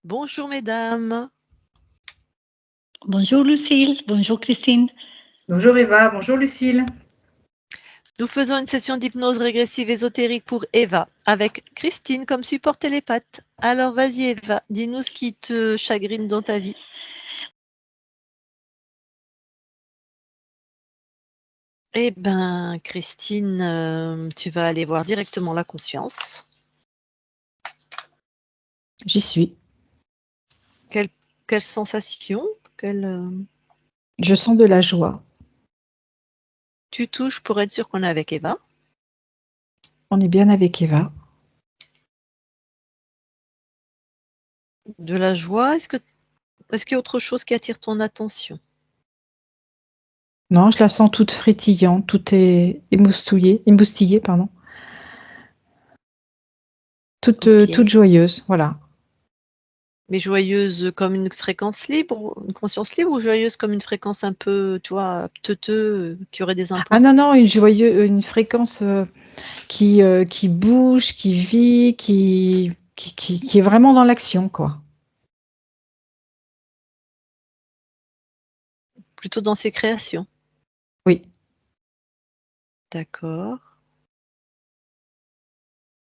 Bonjour mesdames. Bonjour Lucille, bonjour Christine. Bonjour Eva, bonjour Lucille. Nous faisons une session d'hypnose régressive ésotérique pour Eva, avec Christine comme support télépathe. Alors vas-y Eva, dis-nous ce qui te chagrine dans ta vie. Eh ben Christine, tu vas aller voir directement la conscience. J'y suis. Quelle sensation Je sens de la joie. Tu touches pour être sûr qu'on est avec Eva. On est bien avec Eva. De la joie, est-ce qu'il y a autre chose qui attire ton attention? Non, je la sens toute frétillante, tout est émoustillé, pardon. Toute joyeuse, voilà. Mais joyeuse comme une fréquence libre, une conscience libre, ou joyeuse comme une fréquence un peu, tu vois, teuteux, qui aurait des implants? Ah non, une fréquence qui bouge, qui vit, qui est vraiment dans l'action, quoi. Plutôt dans ses créations? Oui. D'accord.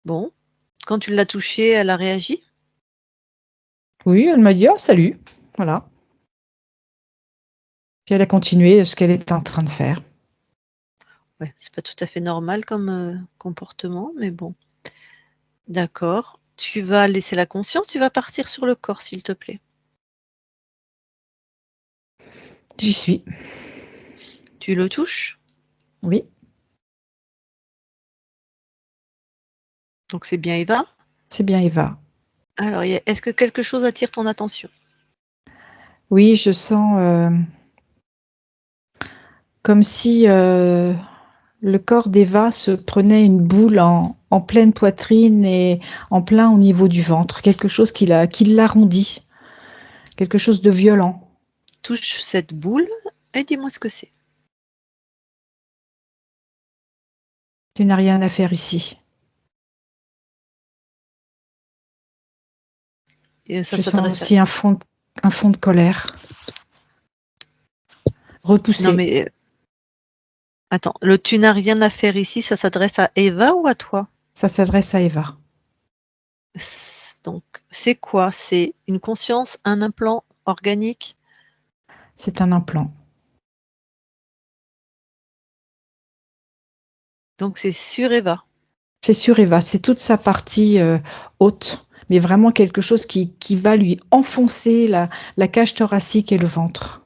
Bon. Quand tu l'as touchée, elle a réagi? Oui, elle m'a dit: «Oh salut», voilà. Puis elle a continué ce qu'elle est en train de faire. Ouais, c'est pas tout à fait normal comme comportement, mais bon. D'accord. Tu vas laisser la conscience, tu vas partir sur le corps, s'il te plaît. J'y suis. Tu le touches? Oui. Donc c'est bien Eva? C'est bien Eva. Alors, est-ce que quelque chose attire ton attention? Oui, je sens comme si le corps d'Eva se prenait une boule en pleine poitrine et en plein au niveau du ventre, quelque chose qui l'arrondit, quelque chose de violent. Touche cette boule et dis-moi ce que c'est. Tu n'as rien à faire ici. Et ça Je sens s'adresse à... aussi un fond de colère. Repoussé. Non mais attends, le tu n'as rien à faire ici, ça s'adresse à Eva ou à toi? Ça s'adresse à Eva. Donc, c'est quoi? C'est une conscience, un implant organique? C'est un implant. Donc c'est sur Eva? C'est sur Eva, c'est toute sa partie haute, mais vraiment quelque chose qui va lui enfoncer la cage thoracique et le ventre.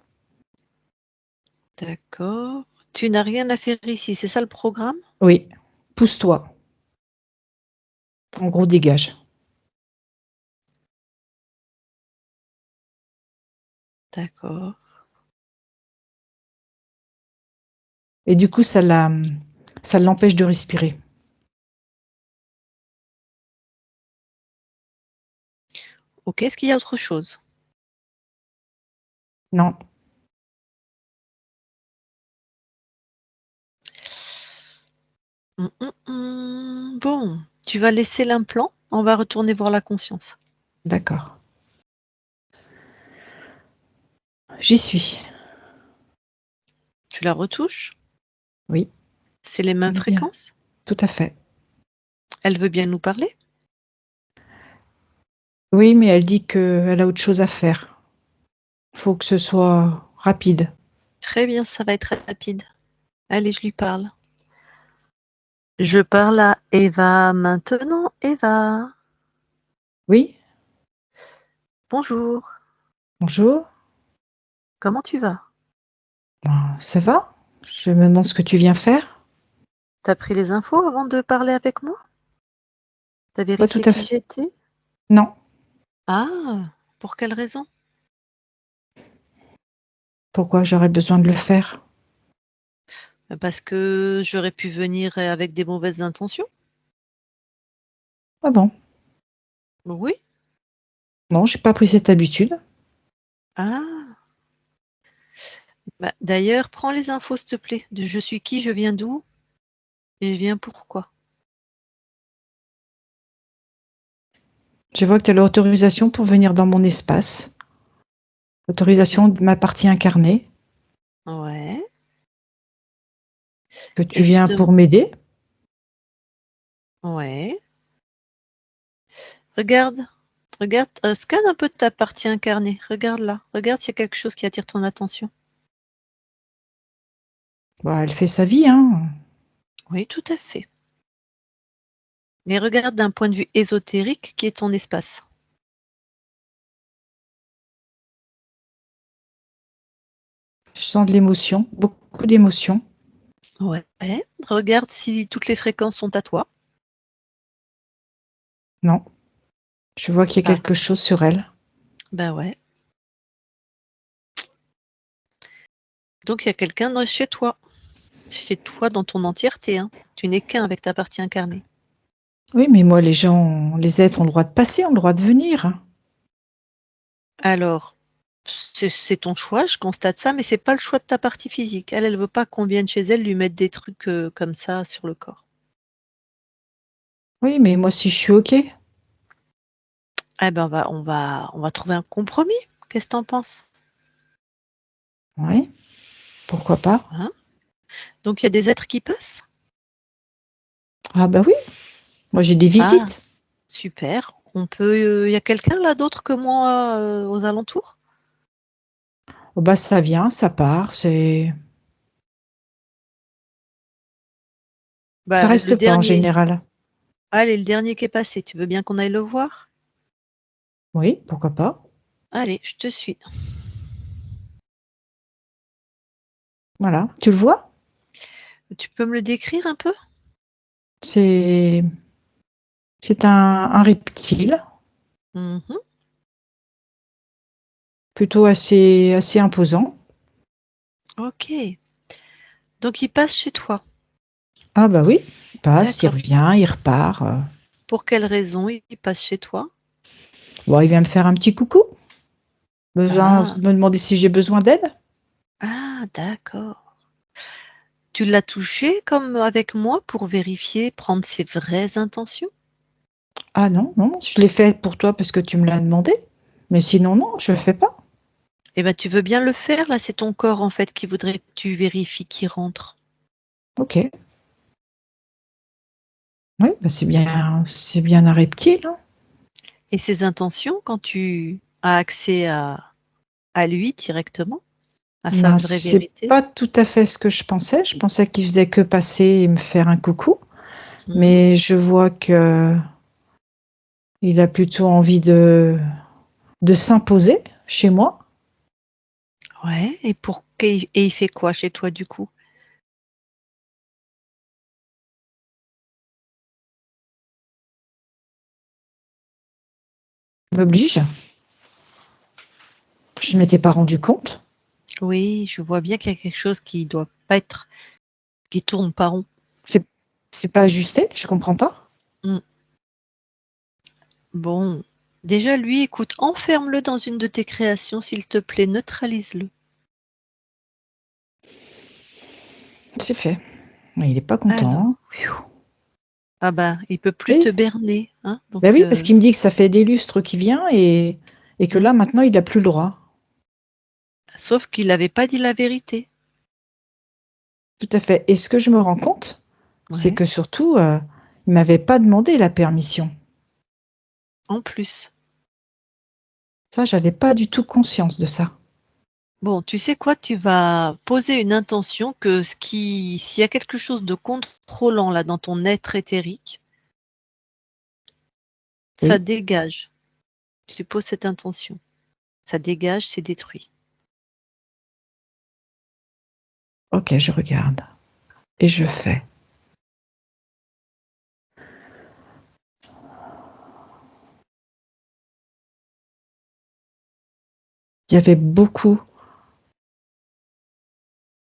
D'accord. Tu n'as rien à faire ici, c'est ça le programme? Oui, pousse-toi. En gros, dégage. D'accord. Et du coup, ça l'empêche de respirer. Ok, est-ce qu'il y a autre chose? Non. Bon, tu vas laisser l'implant, on va retourner voir la conscience. D'accord. J'y suis. Tu la retouches? Oui. C'est les mêmes Elle est bien. fréquences? Tout à fait. Elle veut bien nous parler? Oui, mais elle dit qu'elle a autre chose à faire. Il faut que ce soit rapide. Très bien, ça va être rapide. Allez, je lui parle. Je parle à Eva maintenant. Eva, Oui. bonjour. Bonjour. Comment tu vas? Ça va? Je me demande ce que tu viens faire. T'as pris les infos avant de parler avec moi? T'as Pas tout vérifié à qui fait. j'étais? Non. Ah, pour quelle raison? Pourquoi j'aurais besoin de le faire? Parce que j'aurais pu venir avec des mauvaises intentions? Ah bon? Oui. Non, j'ai pas pris cette habitude. Ah. Bah, d'ailleurs, prends les infos, s'il te plaît. De je suis qui, je viens d'où et je viens pourquoi. Je vois que tu as l'autorisation pour venir dans mon espace. L'autorisation de ma partie incarnée. Ouais. Que tu Et viens justement, pour m'aider. ouais. Regarde, regarde, scanne un peu ta partie incarnée. Regarde là. Regarde s'il y a quelque chose qui attire ton attention. Bah, elle fait sa vie, hein. Oui, tout à fait. Mais regarde d'un point de vue ésotérique qui est ton espace. Je sens de l'émotion, beaucoup d'émotion. Ouais. Regarde si toutes les fréquences sont à toi. Non. Je vois qu'il y a Ah, quelque chose sur elle. ben ouais. Donc il y a quelqu'un chez toi. Chez toi dans ton entièreté, hein. Tu n'es qu'un avec ta partie incarnée. Oui, mais moi, les gens, les êtres ont le droit de passer, ont le droit de venir. Alors, c'est ton choix, je constate ça, mais c'est pas le choix de ta partie physique. Elle veut pas qu'on vienne chez elle lui mettre des trucs comme ça sur le corps. Oui, mais moi, si je suis OK. Eh ben on va trouver un compromis. Qu'est-ce que t'en penses? Oui, pourquoi pas. Hein? Donc il y a des êtres qui passent? Ah bah oui, moi j'ai des Ah, visites. super. Il y a quelqu'un là d'autre que moi aux alentours? Oh bah ça vient, ça part, ça Bah le reste pas en dernier. général. Allez, le dernier qui est passé, tu veux bien qu'on aille le voir? Oui, pourquoi pas. Allez, je te suis. Voilà, tu le vois? Tu peux me le décrire un peu? C'est un reptile, Mhm. plutôt assez imposant. Ok. Donc il passe chez toi. Ah bah oui, il passe, il D'accord. revient, il repart. Pour quelle raison il passe chez toi? Bon, il vient me faire un petit coucou, Ah, me demander si j'ai besoin d'aide. ah, d'accord. Tu l'as touché comme avec moi pour vérifier, prendre ses vraies intentions? Ah non, non, je l'ai fait pour toi parce que tu me l'as demandé. Mais sinon, non, je le fais pas. Eh ben, tu veux bien le faire, là, c'est ton corps en fait qui voudrait que tu vérifies qui rentre. Ok. Oui, bah c'est bien un reptile, hein. Et ses intentions, quand tu as accès à lui directement, à sa Ben, vraie c'est vérité. pas tout à fait ce que je pensais. Je pensais qu'il faisait que passer et me faire un coucou. Mhm. Mais je vois que il a plutôt envie de s'imposer chez moi. Ouais, et il fait quoi chez toi du coup? Il m'oblige. Je ne m'étais pas rendu compte. Oui, je vois bien qu'il y a quelque chose qui doit pas être, qui tourne pas rond. C'est, c'est pas ajusté, je comprends pas. Mm. Bon, déjà lui, écoute, enferme-le dans une de tes créations, s'il te plaît, neutralise-le. C'est fait. Mais il est pas Alors, content, hein. ah bah, il peut plus te Oui, berner, hein, ben donc oui, parce qu'il me dit que ça fait des lustres qu'il vient et que mm. là, maintenant, il n'a plus le droit. Sauf qu'il n'avait pas dit la vérité. Tout à fait. Et ce que je me rends compte, c'est Ouais, que surtout, il m'avait pas demandé la permission. en plus. Ça, j'avais pas du tout conscience de ça. Bon, tu sais quoi, tu vas poser une intention que s'il y a quelque chose de contrôlant là dans ton être éthérique, ça Oui, dégage. Tu poses cette intention. Ça dégage, c'est détruit. ok, je regarde. Et je fais. Il y avait beaucoup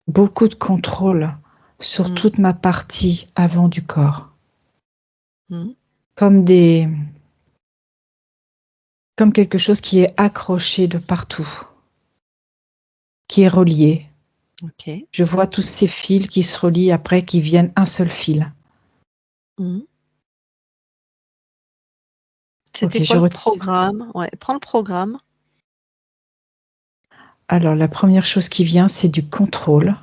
de contrôle sur Mm. toute ma partie avant du corps. Mm. Comme comme quelque chose qui est accroché de partout, qui est relié. Ok. Je vois tous ces fils qui se relient après, qui viennent un seul fil. Mm. C'était Ok, quoi je le retire. programme? Ouais, prends le programme. Alors, la première chose qui vient, c'est du contrôle,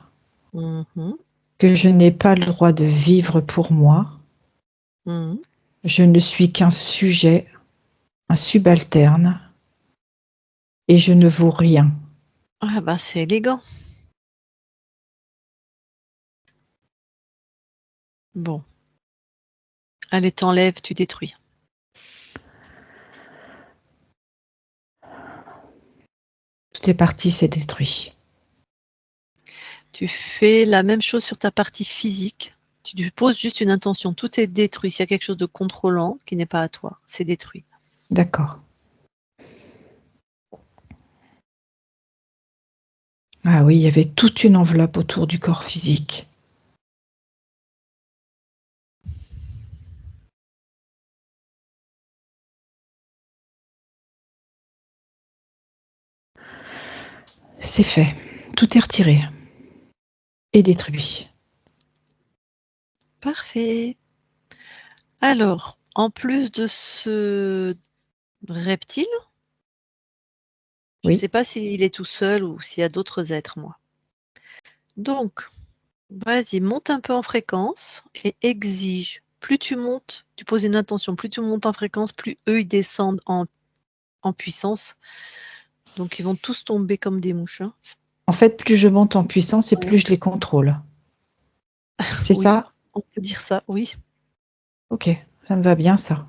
Mhm, que je n'ai pas le droit de vivre pour moi. mhm. Je ne suis qu'un sujet, un subalterne, et je ne vaux rien. Ah bah c'est élégant. Bon, allez, t'enlèves, tu détruis. Tout est parti, c'est détruit. Tu fais la même chose sur ta partie physique. Tu poses juste une intention. Tout est détruit. S'il y a quelque chose de contrôlant qui n'est pas à toi, c'est détruit. D'accord. Ah oui, il y avait toute une enveloppe autour du corps physique. C'est fait. Tout est retiré et détruit. Parfait. Alors, en plus de ce reptile, je ne Oui, sais pas s'il est tout seul ou s'il y a d'autres êtres, moi. Donc, vas-y, monte un peu en fréquence et exige. Plus tu montes, tu poses une intention, plus tu montes en fréquence, plus eux, ils descendent en puissance. Donc, ils vont tous tomber comme des mouches, hein. en fait, plus je monte en puissance et Ouais. plus je les contrôle. C'est Oui, ça? on peut dire ça, oui. Ok, ça me va bien ça.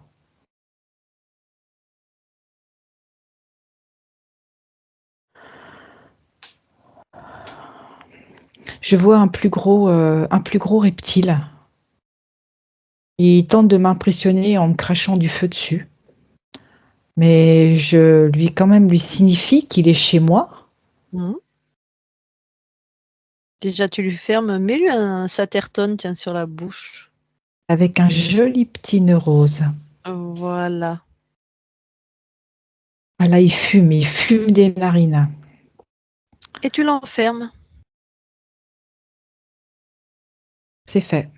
Je vois un plus gros reptile. Il tente de m'impressionner en me crachant du feu dessus. Mais je lui quand même lui signifie qu'il est chez moi. Mmh. Déjà, tu lui fermes, mets-lui un Chatterton, tiens, sur la bouche. Avec un joli petit nœud rose. Voilà. Ah là, il fume des narines. Et tu l'enfermes. C'est fait.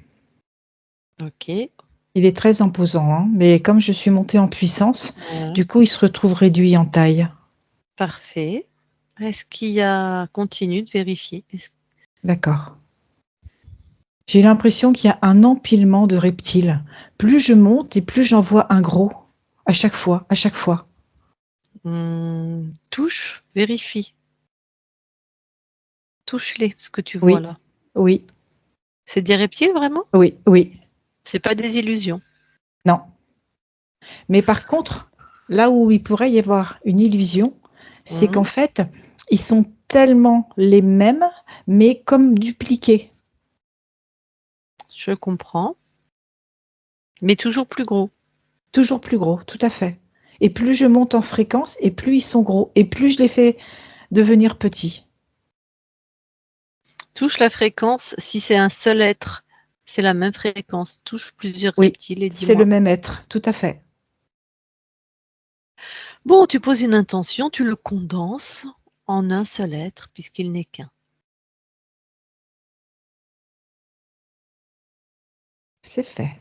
OK. Il est très imposant, hein, mais comme je suis montée en puissance, Ouais. du coup, il se retrouve réduit en taille. Parfait. Est-ce qu'il y a continue de vérifier. D'accord. J'ai l'impression qu'il y a un empilement de reptiles. Plus je monte et plus j'en vois un gros. À chaque fois, à chaque fois. Touche, vérifie. Touche-les, ce que tu vois Oui, là. oui, C'est des reptiles vraiment? oui, oui. C'est pas des illusions? Non. Mais par contre, là où il pourrait y avoir une illusion, c'est qu'en Mmh. fait, ils sont tellement les mêmes, mais comme dupliqués. Je comprends. Mais toujours plus gros. Toujours plus gros, tout à fait. Et plus je monte en fréquence, et plus ils sont gros, et plus je les fais devenir petits. Touche la fréquence, si c'est un seul être, c'est la même fréquence. Touche plusieurs Oui, reptiles et c'est le dis-moi. même être, tout à fait. Bon, tu poses une intention, tu le condenses en un seul être puisqu'il n'est qu'un. C'est fait.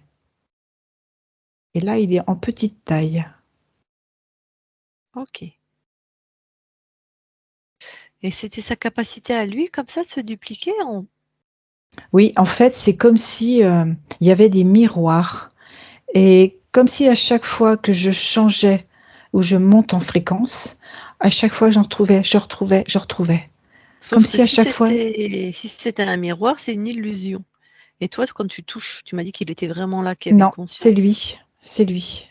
Et là, il est en petite taille. OK. Et c'était sa capacité à lui comme ça de se dupliquer en Oui, en fait, c'est comme si, il y avait des miroirs et comme si à chaque fois que je changeais ou je monte en fréquence, à chaque fois j'en retrouvais, je retrouvais, je retrouvais. Comme sauf que si à chaque fois si c'était un miroir, c'est une illusion. Et toi, quand tu touches, tu m'as dit qu'il était vraiment là, qu'il avait non, c'est conscience. lui, c'est lui.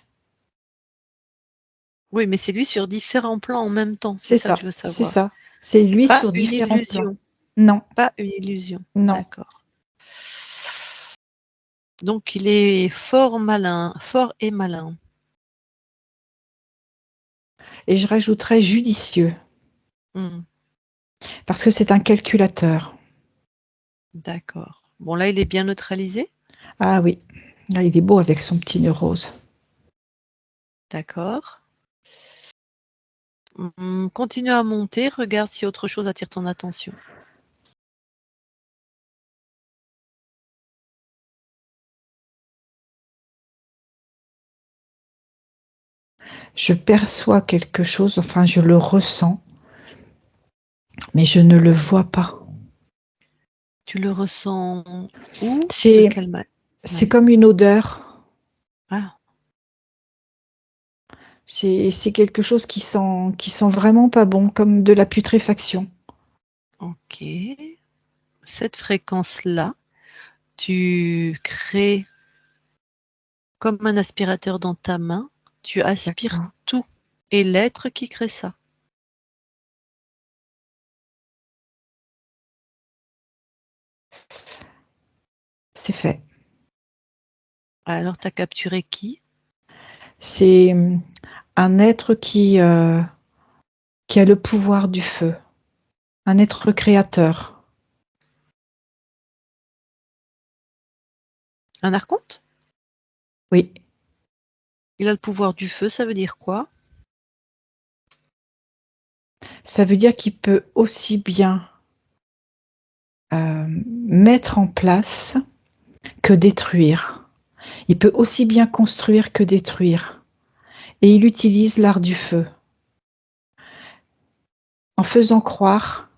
Oui, mais c'est lui sur différents plans en même temps, c'est C'est ça que ça, je veux c'est savoir. ça. C'est lui Pas sur une différents plans. illusion, Non, pas une illusion. non. D'accord. Donc il est fort malin, fort et malin. Et je rajouterais judicieux Mmh. parce que c'est un calculateur. D'accord. Bon là, il est bien neutralisé? Ah oui, là, il est beau avec son petit nœud rose. D'accord. Continue à monter, regarde si autre chose attire ton attention. Je perçois quelque chose, enfin je le ressens, mais je ne le vois pas. Tu le ressens où? De C'est quelle manière? c'est comme une odeur. Ah, C'est quelque chose qui sent vraiment pas bon, comme de la putréfaction. ok. Cette fréquence-là, tu crées comme un aspirateur dans ta main, tu aspires D'accord. tout. Et l'être qui crée ça. C'est fait. Alors, tu as capturé qui? C'est un être qui a le pouvoir du feu, un être créateur. Un archonte? Oui, Il a le pouvoir du feu, ça veut dire quoi? ça veut dire qu'il peut aussi bien mettre en place que détruire. Il peut aussi bien construire que détruire. Et il utilise l'art du feu en faisant croire,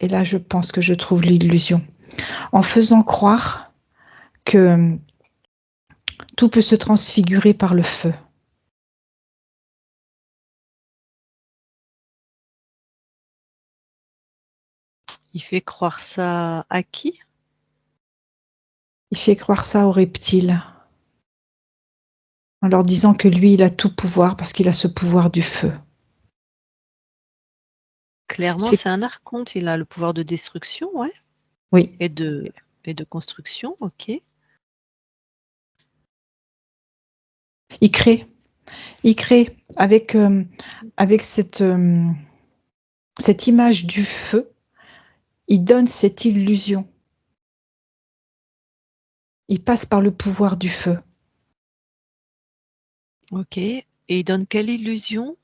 et là je pense que je trouve l'illusion, en faisant croire que tout peut se transfigurer par le feu. Il fait croire ça à qui? Il fait croire ça aux reptiles, en leur disant que lui, il a tout pouvoir parce qu'il a ce pouvoir du feu. Clairement, C'est c'est un archonte. Il a le pouvoir de destruction, ouais, oui, et de construction, ok. il crée, avec avec cette image du feu, il donne cette illusion. Il passe par le pouvoir du feu. Ok. Et il donne quelle illusion?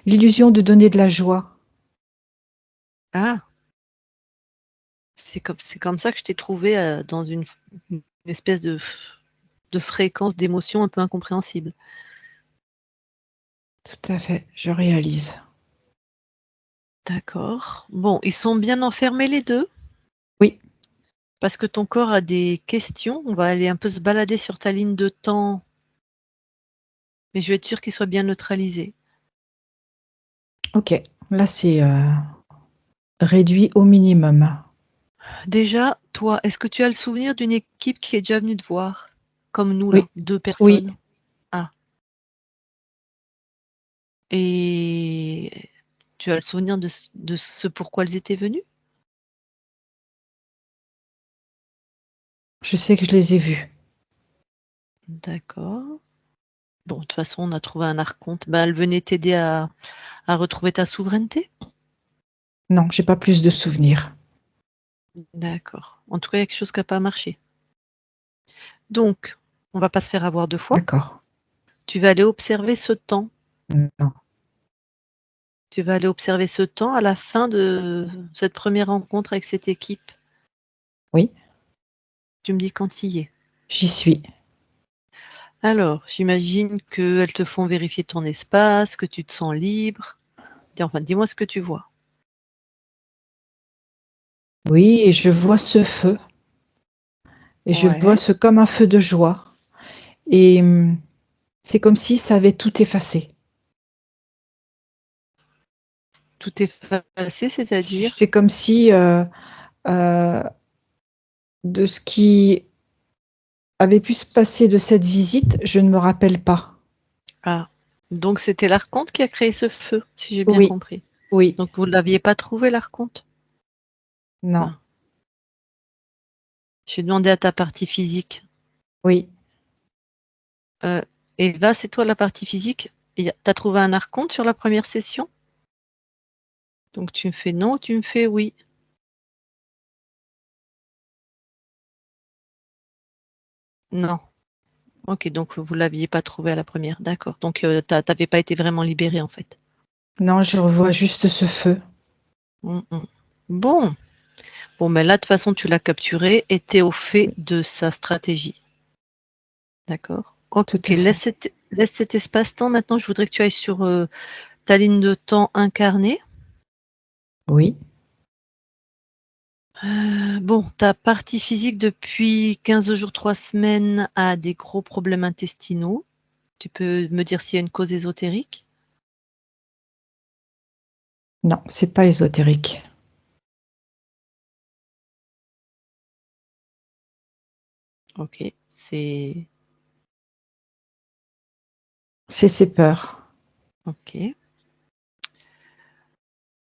L'illusion de donner de la joie. Ah, c'est comme ça que je t'ai trouvé dans une espèce de fréquence d'émotion un peu incompréhensible. Tout à fait, je réalise. D'accord. Bon, ils sont bien enfermés les deux Oui, parce que ton corps a des questions. On va aller un peu se balader sur ta ligne de temps, mais je vais être sûre qu'ils soient bien neutralisés. ok. Là, c'est réduit au minimum. Déjà, toi, est-ce que tu as le souvenir d'une équipe qui est déjà venue te voir? Comme nous Oui, là, 2 oui, personnes? Ah, et tu as le souvenir de ce pourquoi elles étaient venues? je sais que je les ai vus. D'accord. Bon, de toute façon, on a trouvé un archonte. Ben, elle venait t'aider à retrouver ta souveraineté? Non, j'ai pas plus de souvenirs. D'accord. En tout cas, il y a quelque chose qui a pas marché. Donc, on va pas se faire avoir 2 fois. D'accord. Tu vas aller observer ce temps. Non. Tu vas aller observer ce temps à la fin de cette première rencontre avec cette équipe. Oui, Tu me dis quand tu y es. j'y suis. Alors, j'imagine qu'elles te font vérifier ton espace, que tu te sens libre. Enfin, dis-moi ce que tu vois. Oui, et je vois ce feu. Et je vois Ouais, ce comme un feu de joie. Et c'est comme si ça avait tout effacé. tout est effacé, c'est-à-dire? C'est comme si euh, de ce qui avait pu se passer de cette visite, je ne me rappelle pas. Ah, donc c'était l'archonte qui a créé ce feu, si j'ai bien Oui, compris. oui, Donc vous ne l'aviez pas trouvé, l'archonte? non, Enfin, j'ai demandé à ta partie physique. oui. Eva, c'est toi la partie physique? Tu as trouvé un archonte sur la première session? Donc tu me fais non ou tu me fais oui? Non. Ok, donc vous ne l'aviez pas trouvé à la première, d'accord. Donc tu n'avais pas été vraiment libérée en fait. Non, je revois juste ce feu. Mm, mm. Bon. Bon, mais là, de toute façon, tu l'as capturé et tu es au fait Oui, de sa stratégie. D'accord? Ok, Tout à fait. laisse cet espace-temps. Maintenant, je voudrais que tu ailles sur ta ligne de temps incarnée. Oui. Bon, ta partie physique depuis 15 jours, 3 semaines a des gros problèmes intestinaux. Tu peux me dire s'il y a une cause ésotérique? Non, c'est pas ésotérique. Ok, c'est... C'est ses peurs. Ok.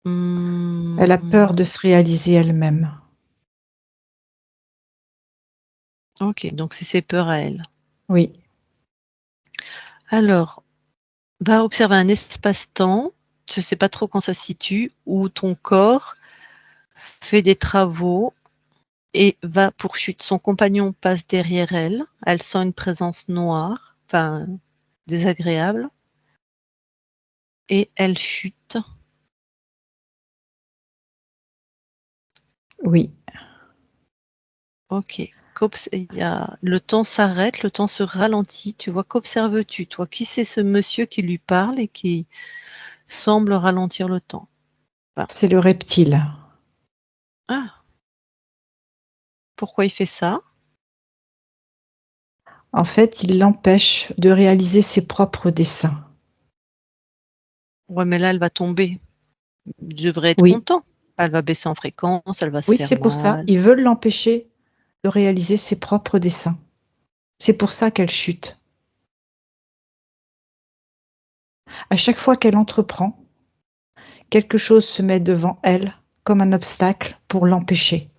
Elle a peur de se réaliser elle-même. Ok, donc c'est ses peurs à elle. Oui. Alors, va observer un espace-temps, je ne sais pas trop quand ça se situe, où ton corps fait des travaux et va pour chute. Son compagnon passe derrière elle. Elle sent une présence noire, enfin désagréable, et elle chute. Oui. Ok. Le temps s'arrête, le temps se ralentit. Tu vois, qu'observes-tu, toi? Qui c'est ce monsieur qui lui parle et qui semble ralentir le temps? C'est le reptile. Ah, pourquoi il fait ça? En fait, il l'empêche de réaliser ses propres desseins. Ouais, mais là, elle va tomber. Il devrait être Oui. content. Elle va baisser en fréquence, elle va se Oui, faire c'est pour ça. mal. Ils veulent l'empêcher de réaliser ses propres desseins. C'est pour ça qu'elle chute. À chaque fois qu'elle entreprend, quelque chose se met devant elle comme un obstacle pour l'empêcher.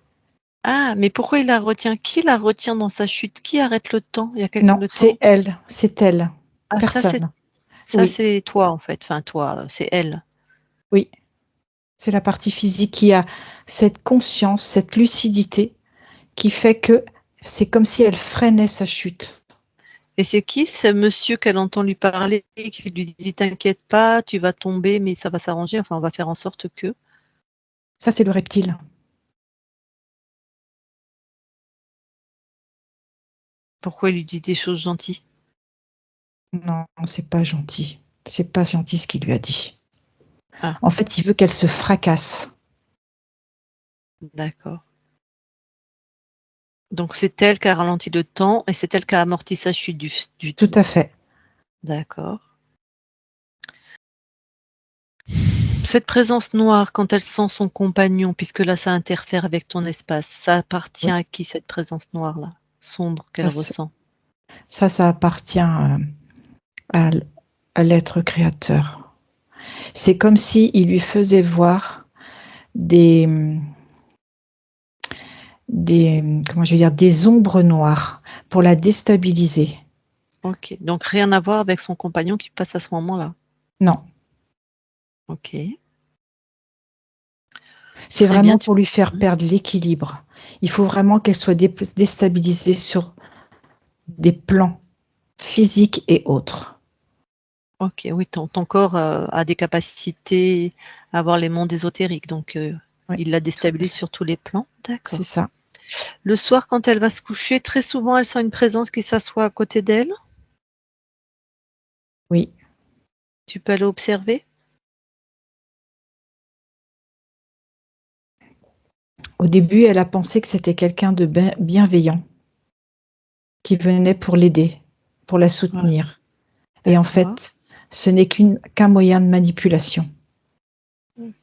Ah, mais pourquoi il la retient? Qui la retient dans sa chute? Qui arrête le temps? Non, Le c'est temps? elle, c'est elle. Ah, Personne. ça, Oui, c'est toi, en fait. Enfin, toi, c'est elle. oui. C'est la partie physique qui a cette conscience, cette lucidité qui fait que c'est comme si elle freinait sa chute. Et c'est qui ce monsieur qu'elle entend lui parler, qui lui dit t'inquiète pas, tu vas tomber, mais ça va s'arranger, enfin on va faire en sorte que. Ça, c'est le reptile. Pourquoi il lui dit des choses gentilles? Non, c'est pas gentil. C'est pas gentil ce qu'il lui a dit. Ah, En fait, il veut qu'elle se fracasse. d'accord. Donc c'est elle qui a ralenti le temps et c'est elle qui a amorti sa chute du Tout tout. à fait. D'accord. Cette présence noire, quand elle sent son compagnon, puisque là ça interfère avec ton espace, ça appartient Oui. à qui cette présence noire-là, sombre qu'elle Ça, ressent? ça appartient à, à l'être créateur. C'est comme si il lui faisait voir des, comment je vais dire, des ombres noires pour la déstabiliser. Ok, donc rien à voir avec son compagnon qui passe à ce moment-là. Non, Ok, c'est très bien. vraiment pour lui faire perdre l'équilibre. Il faut vraiment qu'elle soit déstabilisée sur des plans physiques et autres. Ok, oui, ton corps a des capacités à voir les mondes ésotériques, donc Oui, il la tout à déstabilise fait. sur tous les plans. C'est D'accord. ça. Le soir, quand elle va se coucher, très souvent, elle sent une présence qui s'assoit à côté d'elle. Oui. Tu peux aller observer. Au début, elle a pensé que c'était quelqu'un de bienveillant qui venait pour l'aider, pour la Ouais, soutenir. Et en d'accord. fait, ce n'est qu'un moyen de manipulation.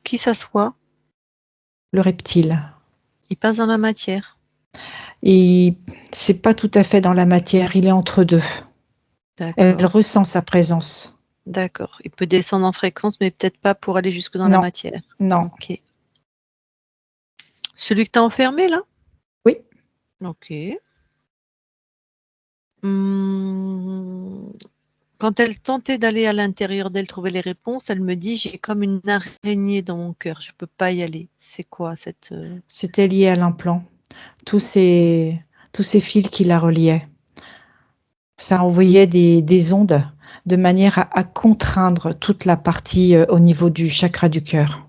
Qui s'assoit? Le reptile. Il passe dans la matière. Et c'est pas tout à fait dans la matière, il est entre deux. Elle D'accord. ressent sa présence. D'accord. Il peut descendre en fréquence, mais peut-être pas pour aller jusque dans la Non, matière. non. Ok. Celui que tu as enfermé, là? Oui, Ok. Hum, Quand elle tentait d'aller à l'intérieur d'elle trouver les réponses, elle me dit: «J'ai comme une araignée dans mon cœur, je peux pas y aller». C'est quoi cette, c'était lié à l'implant. Tous ces, tous ces fils qui la reliaient. Ça envoyait des ondes de manière à contraindre toute la partie au niveau du chakra du cœur.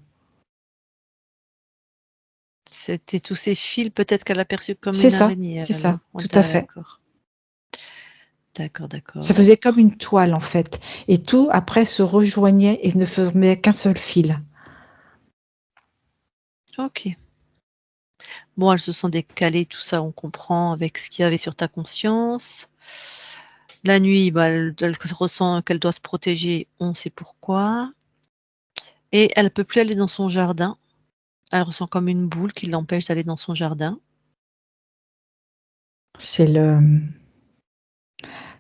c'était tous ces fils peut-être qu'elle a perçus comme C'est une ça, araignée c'est alors? ça, Oh tout à fait. d'accord. D'accord, Ça d'accord. faisait comme une toile, en fait. Et tout, après, se rejoignait et ne formait qu'un seul fil. Ok. Bon, elles se sont décalées, tout ça, on comprend avec ce qu'il y avait sur ta conscience. La nuit, bah, elle ressent qu'elle doit se protéger, on sait pourquoi. Et elle peut plus aller dans son jardin. Elle ressent comme une boule qui l'empêche d'aller dans son jardin.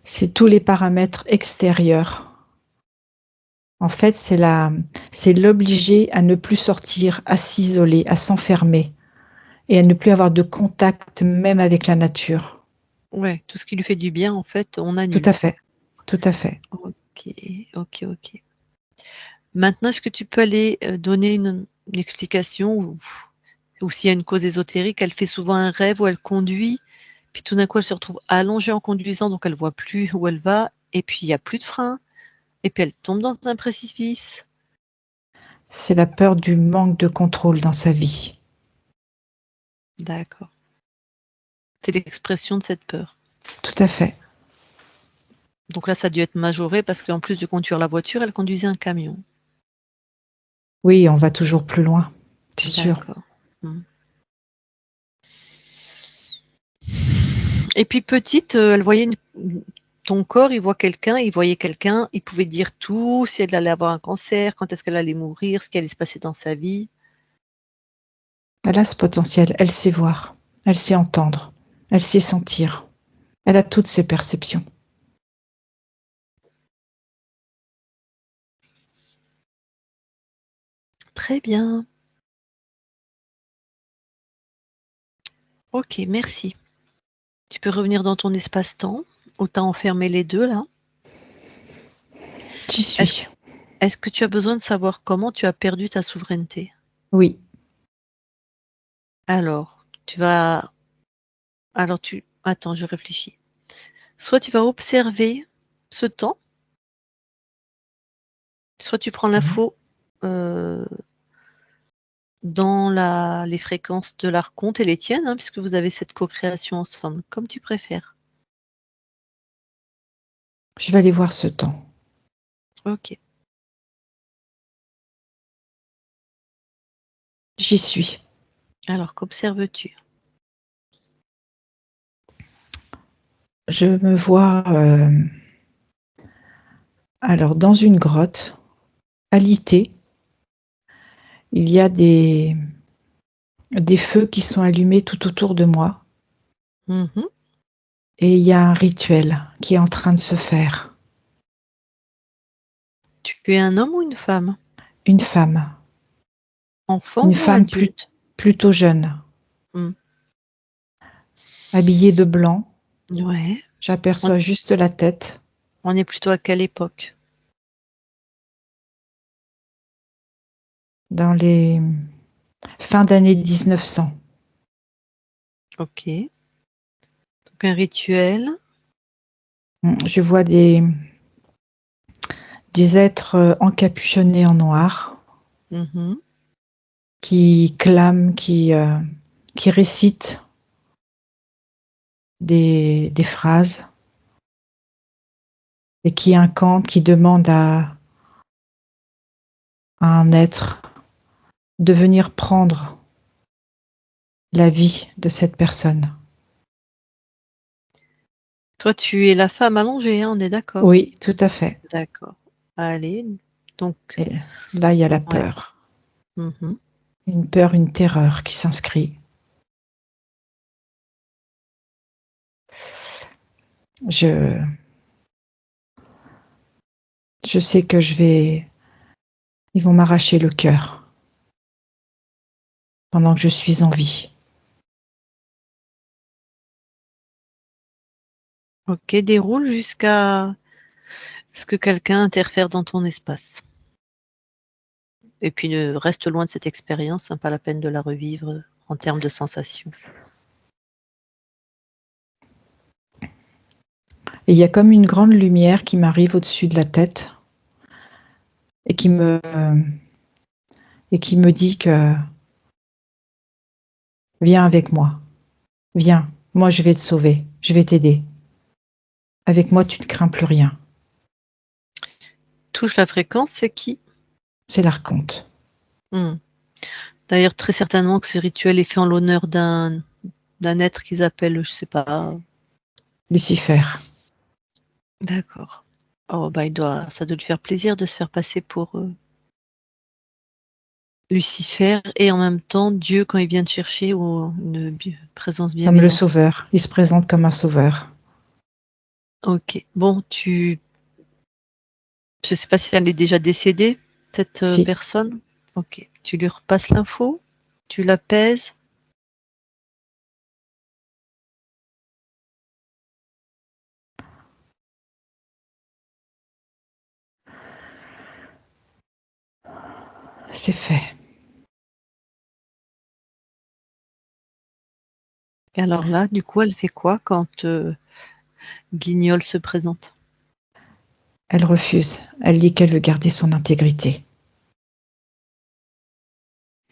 C'est tous les paramètres extérieurs. En fait, c'est l'obliger à ne plus sortir, à s'isoler, à s'enfermer et à ne plus avoir de contact même avec la nature. Ouais, tout ce qui lui fait du bien, en fait, on Tout annule, à quoi. fait, tout à fait. Ok, ok, ok. Maintenant, est-ce que tu peux aller donner une explication ou s'il y a une cause ésotérique, elle fait souvent un rêve où elle conduit, puis tout d'un coup, elle se retrouve allongée en conduisant, donc elle voit plus où elle va, et puis il y a plus de frein, et puis elle tombe dans un précipice. C'est la peur du manque de contrôle dans sa vie. D'accord. C'est l'expression de cette peur. Tout à fait. Donc là, ça a dû être majoré parce qu'en plus de conduire la voiture, elle conduisait un camion. Oui, on va toujours plus loin, c'est sûr. D'accord. Et puis petite, elle voyait ton corps, il voyait quelqu'un, il pouvait dire tout, si elle allait avoir un cancer, quand est-ce qu'elle allait mourir, ce qui allait se passer dans sa vie. Elle a ce potentiel, elle sait voir, elle sait entendre, elle sait sentir. Elle a toutes ses perceptions. Très bien. Ok, merci. Tu peux revenir dans ton espace-temps, où tu as enfermé les deux là. J'y Est-ce, suis. est-ce que tu as besoin de savoir comment tu as perdu ta souveraineté? Oui. Alors, attends, je réfléchis. Soit tu vas observer ce temps, soit tu prends Mhm. l'info dans les fréquences de l'archonte et les tiennes, hein, puisque vous avez cette co-création ensemble, comme tu préfères. Je vais aller voir ce temps. Ok. J'y suis. Alors, qu'observes-tu? Je me vois alors dans une grotte, alitée. Il y a des feux qui sont allumés tout autour de moi Mhm. et il y a un rituel qui est en train de se faire. Tu es un homme ou une femme? Une femme, Enfant une ou femme adulte? plutôt jeune, Hmm. habillée de blanc. Ouais. On, J'aperçois juste la tête on est plutôt à quelle époque? dans les fins d'année 1900. Ok. Donc un rituel. Je vois des êtres encapuchonnés en noir Mhm. qui clament, qui récitent des phrases et qui incantent, qui demandent à un être de venir prendre la vie de cette personne. Toi, tu es la femme allongée, hein, on est d'accord? Oui, tout à fait. D'accord. Allez. Donc, Et là, il y a la ouais. peur. Mhm. Une peur, une terreur qui s'inscrit. Je, je sais que ils vont m'arracher le cœur pendant que je suis en vie. Ok, déroule jusqu'à ce que quelqu'un interfère dans ton espace. Et puis reste loin de cette expérience, hein, pas la peine de la revivre en termes de sensations. Et il y a comme une grande lumière qui m'arrive au-dessus de la tête et qui me dit que viens avec moi, viens, moi je vais te sauver, je vais t'aider. Avec moi, tu ne crains plus rien. Touche la fréquence, c'est qui? C'est l'archonte. D'ailleurs, très certainement que ce rituel est fait en l'honneur d'un être qu'ils appellent, je sais pas. Lucifer. D'accord. Oh, bah, ça doit lui faire plaisir de se faire passer pour Lucifer et en même temps Dieu quand il vient te chercher ou une présence Comme le bienveillante. sauveur. Il se présente comme un sauveur. Ok. Bon, je sais pas si elle est déjà décédée, cette Si, personne. Ok. Tu lui repasses l'info, tu l'apaises. c'est fait. Et alors là, du coup, elle fait quoi quand Guignol se présente? Elle refuse. Elle dit qu'elle veut garder son intégrité.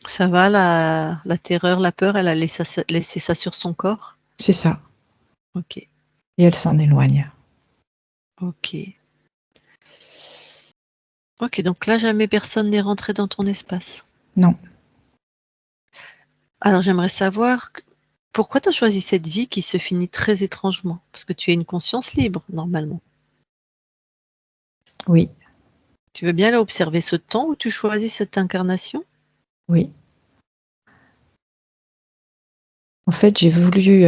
Ça va, la terreur, la peur, elle a laissé ça sur son corps? C'est ça. Ok. Et elle s'en éloigne. Ok. Ok, donc là, jamais personne n'est rentré dans ton espace. Non. Alors, j'aimerais savoir pourquoi tu as choisi cette vie qui se finit très étrangement? Parce que tu es une conscience libre, normalement. Oui. Tu veux bien là observer ce temps où tu choisis cette incarnation? Oui. En fait, j'ai voulu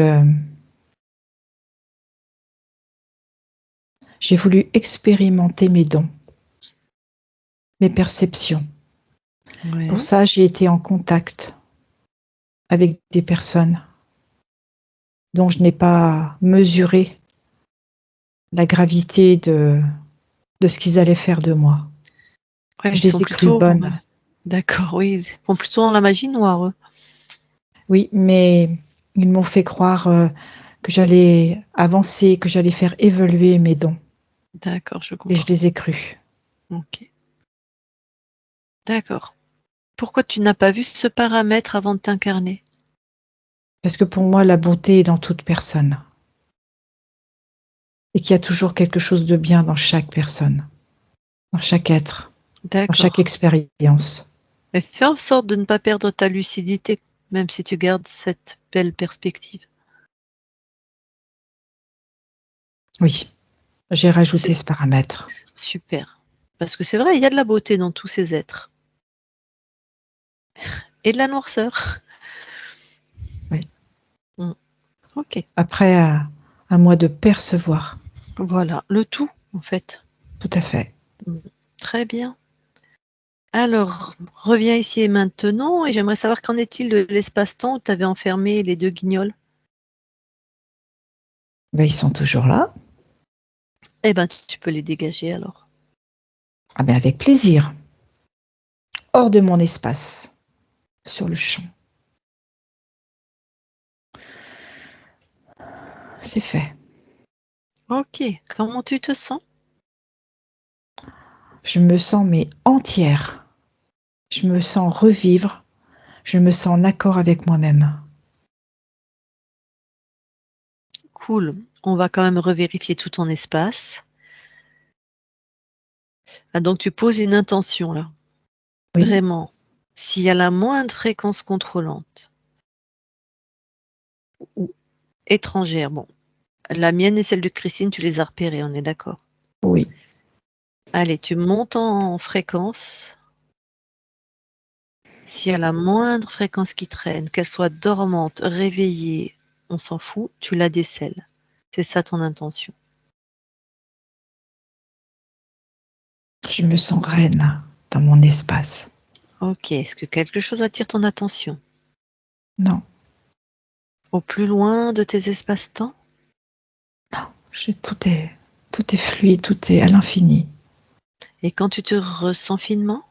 expérimenter mes dons, mes perceptions. Pour Ouais. ça, j'ai été en contact avec des personnes dont je n'ai pas mesuré la gravité de ce qu'ils allaient faire de moi. Ouais, Je ils sont les ai crues plutôt, ouais. bonnes. D'accord, oui, ils font plutôt dans la magie noire, eux. Oui, mais ils m'ont fait croire que j'allais avancer, que j'allais faire évoluer mes dons. D'accord, je Et je comprends. les ai crus. Ok. D'accord. Pourquoi tu n'as pas vu ce paramètre avant de t'incarner? Parce que pour moi, la bonté est dans toute personne. Et qu'il y a toujours quelque chose de bien dans chaque personne, dans chaque être, dans chaque D'accord. expérience. Mais fais en sorte de ne pas perdre ta lucidité, même si tu gardes cette belle perspective. Oui, j'ai C'est rajouté ce paramètre. super. Parce que c'est vrai, il y a de la beauté dans tous ces êtres. Et de la noirceur. Oui. Mm. Ok. Après, à moi de percevoir. Voilà, le tout, en fait. Tout à fait. Mm. Très bien. Alors, reviens ici et maintenant, et j'aimerais savoir qu'en est-il de l'espace-temps où tu avais enfermé les deux guignols? Ben, ils sont toujours là. Eh ben, tu peux les dégager alors. Ah ben, avec plaisir. Hors de mon espace, sur le champ. C'est fait. Ok. Comment tu te sens? Je me sens mais entière. Je me sens revivre. Je me sens en accord avec moi-même. Cool. On va quand même revérifier tout ton espace. Ah, donc tu poses une intention là. Oui, Vraiment. S'il y a la moindre fréquence contrôlante ou étrangère, bon, la mienne et celle de Christine, tu les as repérées, on est d'accord. oui. Allez, tu montes en fréquence. S'il y a la moindre fréquence qui traîne, qu'elle soit dormante, réveillée, on s'en fout, tu la décèles. C'est ça ton intention. Je me sens reine dans mon espace. Ok, est-ce que quelque chose attire ton attention? Non, Au plus loin de tes espaces-temps? non. Tout est fluide, tout est à l'infini. Et quand tu te ressens finement?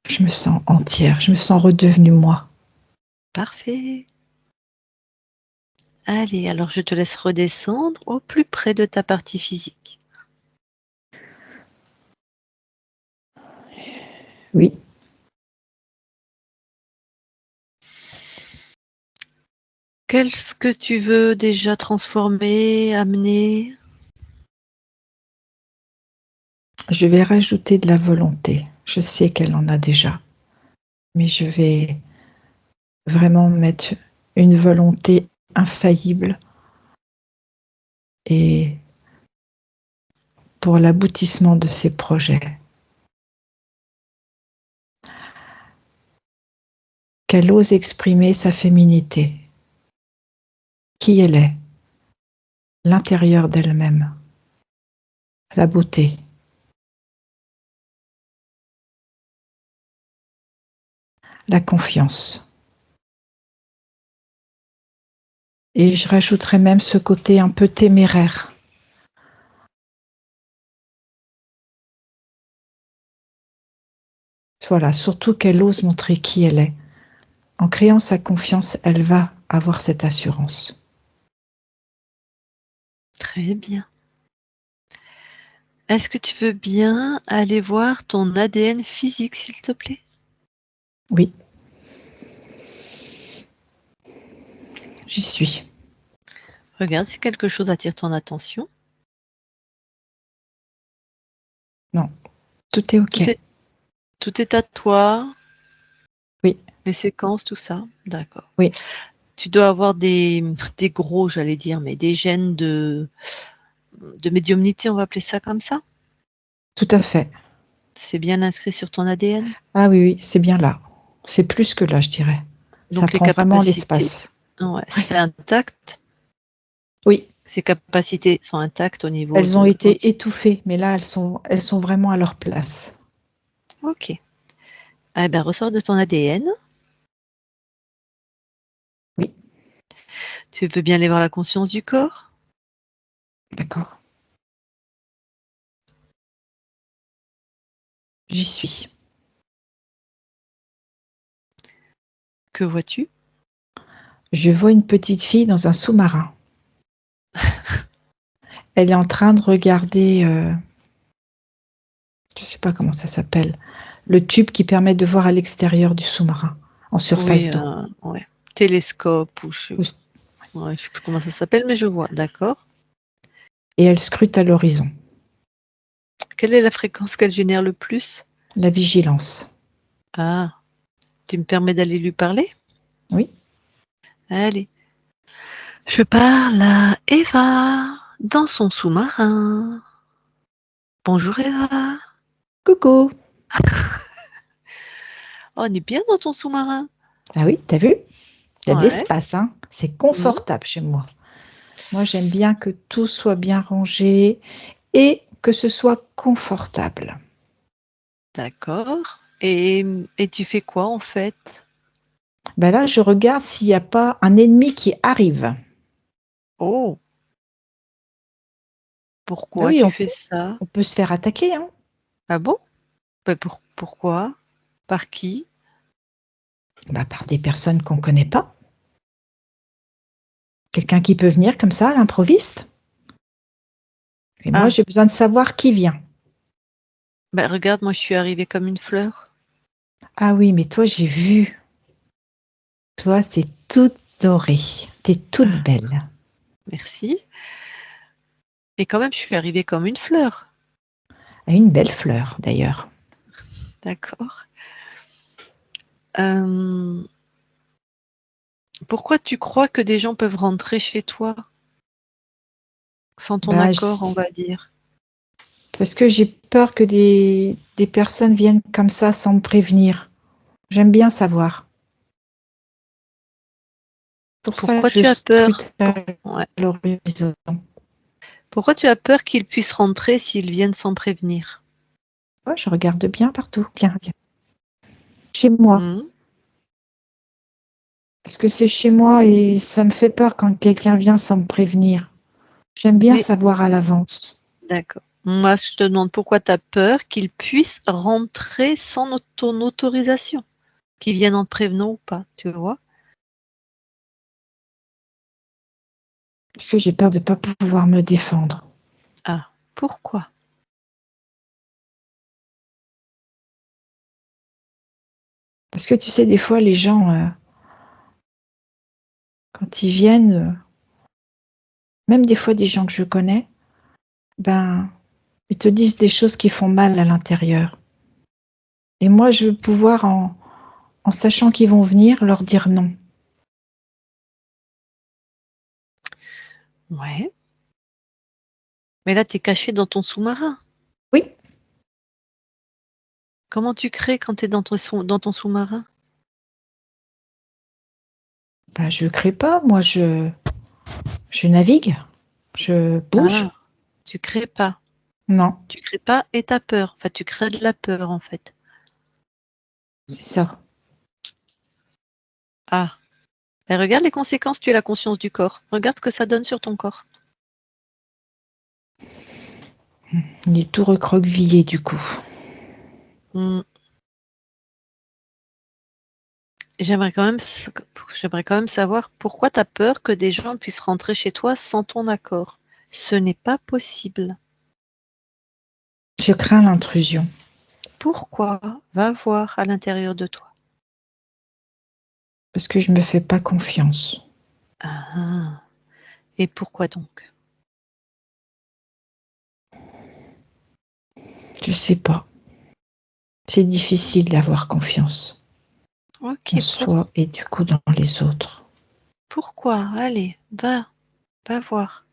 Je me sens entière. Je me sens redevenue moi. Parfait. Allez, alors je te laisse redescendre au plus près de ta partie physique. Oui, Qu'est-ce que tu veux déjà transformer, amener? Je vais rajouter de la volonté. Je sais qu'elle en a déjà, mais je vais vraiment mettre une volonté infaillible et pour l'aboutissement de ses projets. Qu'elle ose exprimer sa féminité, qui elle est, l'intérieur d'elle-même, la beauté. La confiance. Et je rajouterais même ce côté un peu téméraire. Voilà, surtout qu'elle ose montrer qui elle est. En créant sa confiance, elle va avoir cette assurance. Très bien. Est-ce que tu veux bien aller voir ton ADN physique, s'il te plaît? Oui. J'y suis. Regarde si quelque chose attire ton attention. Non, tout est OK. Tout est à toi? Oui. Les séquences, tout ça? D'accord. Oui. Tu dois avoir des gros, j'allais dire, mais des gènes de médiumnité, on va appeler ça comme ça? Tout à fait. C'est bien inscrit sur ton ADN? Ah oui, oui, c'est bien là. C'est plus que là, je dirais. Ça Donc les prend vraiment capacités, l'espace. ouais, Oui. c'est intact? Oui. Ces capacités sont intactes au niveau Elles ont de... été étouffées, mais là, elles sont vraiment à leur place. OK. Eh ben, ressors de ton ADN. Oui. Tu veux bien aller voir la conscience du corps? D'accord. J'y suis. Que vois-tu? Je vois une petite fille dans un sous-marin. Elle est en train de regarder, je ne sais pas comment ça s'appelle, le tube qui permet de voir à l'extérieur du sous-marin, en surface Oui, d'eau. ouais. Télescope ou je ouais, je sais plus comment ça s'appelle, mais je vois, d'accord. Et elle scrute à l'horizon. Quelle est la fréquence qu'elle génère le plus? La vigilance. Ah, tu me permets d'aller lui parler? Oui. Allez. Je parle à Eva dans son sous-marin. Bonjour Eva. Coucou. Oh, on est bien dans ton sous-marin. Ah oui, t'as vu? Il y a de Ouais. l'espace, hein. C'est Mmh. confortable chez moi. Moi, j'aime bien que tout soit bien rangé et que ce soit confortable. D'accord. Et tu fais quoi en fait? Ben là, je regarde s'il n'y a pas un ennemi qui arrive. Oh, Ben pourquoi oui, tu fais ça? on peut se faire attaquer, hein. Ah bon? Bah, pourquoi? Par qui? Ben, par des personnes qu'on ne connaît pas. Quelqu'un qui peut venir comme ça, à l'improviste. Et moi, Ah, j'ai besoin de savoir qui vient. bah, regarde, moi je suis arrivée comme une fleur. Ah oui, mais toi, j'ai vu. Toi, t'es toute dorée. T'es toute Ah, belle. merci. Et quand même, je suis arrivée comme une fleur. Ah, une belle fleur, d'ailleurs. D'accord. Hem, Pourquoi tu crois que des gens peuvent rentrer chez toi sans ton Bah, accord, on va dire? parce que j'ai peur que des personnes viennent comme ça sans me prévenir. J'aime bien savoir. Pour ça Pourquoi que je tu as peur? scrute à Ouais. l'horizon. Pourquoi tu as peur qu'ils puissent rentrer s'ils viennent sans prévenir? Ouais, je regarde bien partout. Viens, viens. Chez moi. Mmh. Parce que c'est chez moi et ça me fait peur quand quelqu'un vient sans me prévenir. J'aime bien Mais savoir à l'avance. d'accord. Moi, je te demande pourquoi tu as peur qu'ils puissent rentrer sans ton autorisation? Qu'ils viennent en te prévenant ou pas, tu vois? Parce que j'ai peur de ne pas pouvoir me défendre. Ah, pourquoi? Parce que tu sais, des fois, les gens, quand ils viennent, même des fois des gens que je connais, ils te disent des choses qui font mal à l'intérieur. Et moi, je veux pouvoir, en sachant qu'ils vont venir, leur dire non. Ouais. Mais là, tu es caché dans ton sous-marin. Oui. Comment tu crées quand tu es dans ton sous-marin? Je crée pas, moi je navigue, je bouge. Ah, tu crées pas. Non, Tu crées pas et tu as peur. Enfin, tu crées de la peur, en fait. c'est ça. Ah. Et regarde les conséquences, tu as la conscience du corps. Regarde ce que ça donne sur ton corps. Il est tout recroquevillé du coup. J'aimerais quand même savoir pourquoi tu as peur que des gens puissent rentrer chez toi sans ton accord. Ce n'est pas possible. Je crains l'intrusion. Pourquoi? Va voir à l'intérieur de toi. Parce que je me fais pas confiance. Ah. Et pourquoi donc? Je sais pas. C'est difficile d'avoir confiance Ok, en soi et du coup dans les autres. pourquoi? Allez, va voir.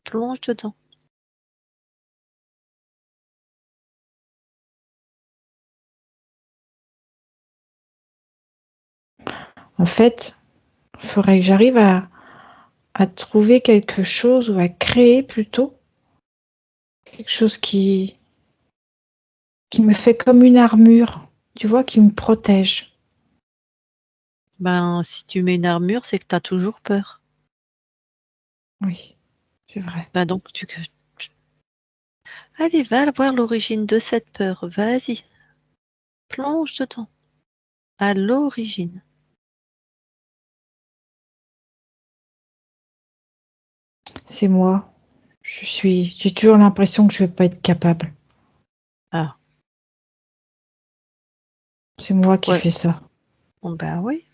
Plonge dedans. En fait, il faudrait que j'arrive à trouver quelque chose ou à créer plutôt quelque chose qui me fait comme une armure, tu vois, qui me protège. Si tu mets une armure, c'est que tu as toujours peur. Oui, c'est vrai. Donc allez, va voir l'origine de cette peur. Vas-y, plonge dedans. À l'origine. C'est moi. J'ai toujours l'impression que je vais pas être capable. Ah, C'est moi qui pourquoi? fais ça. Oui.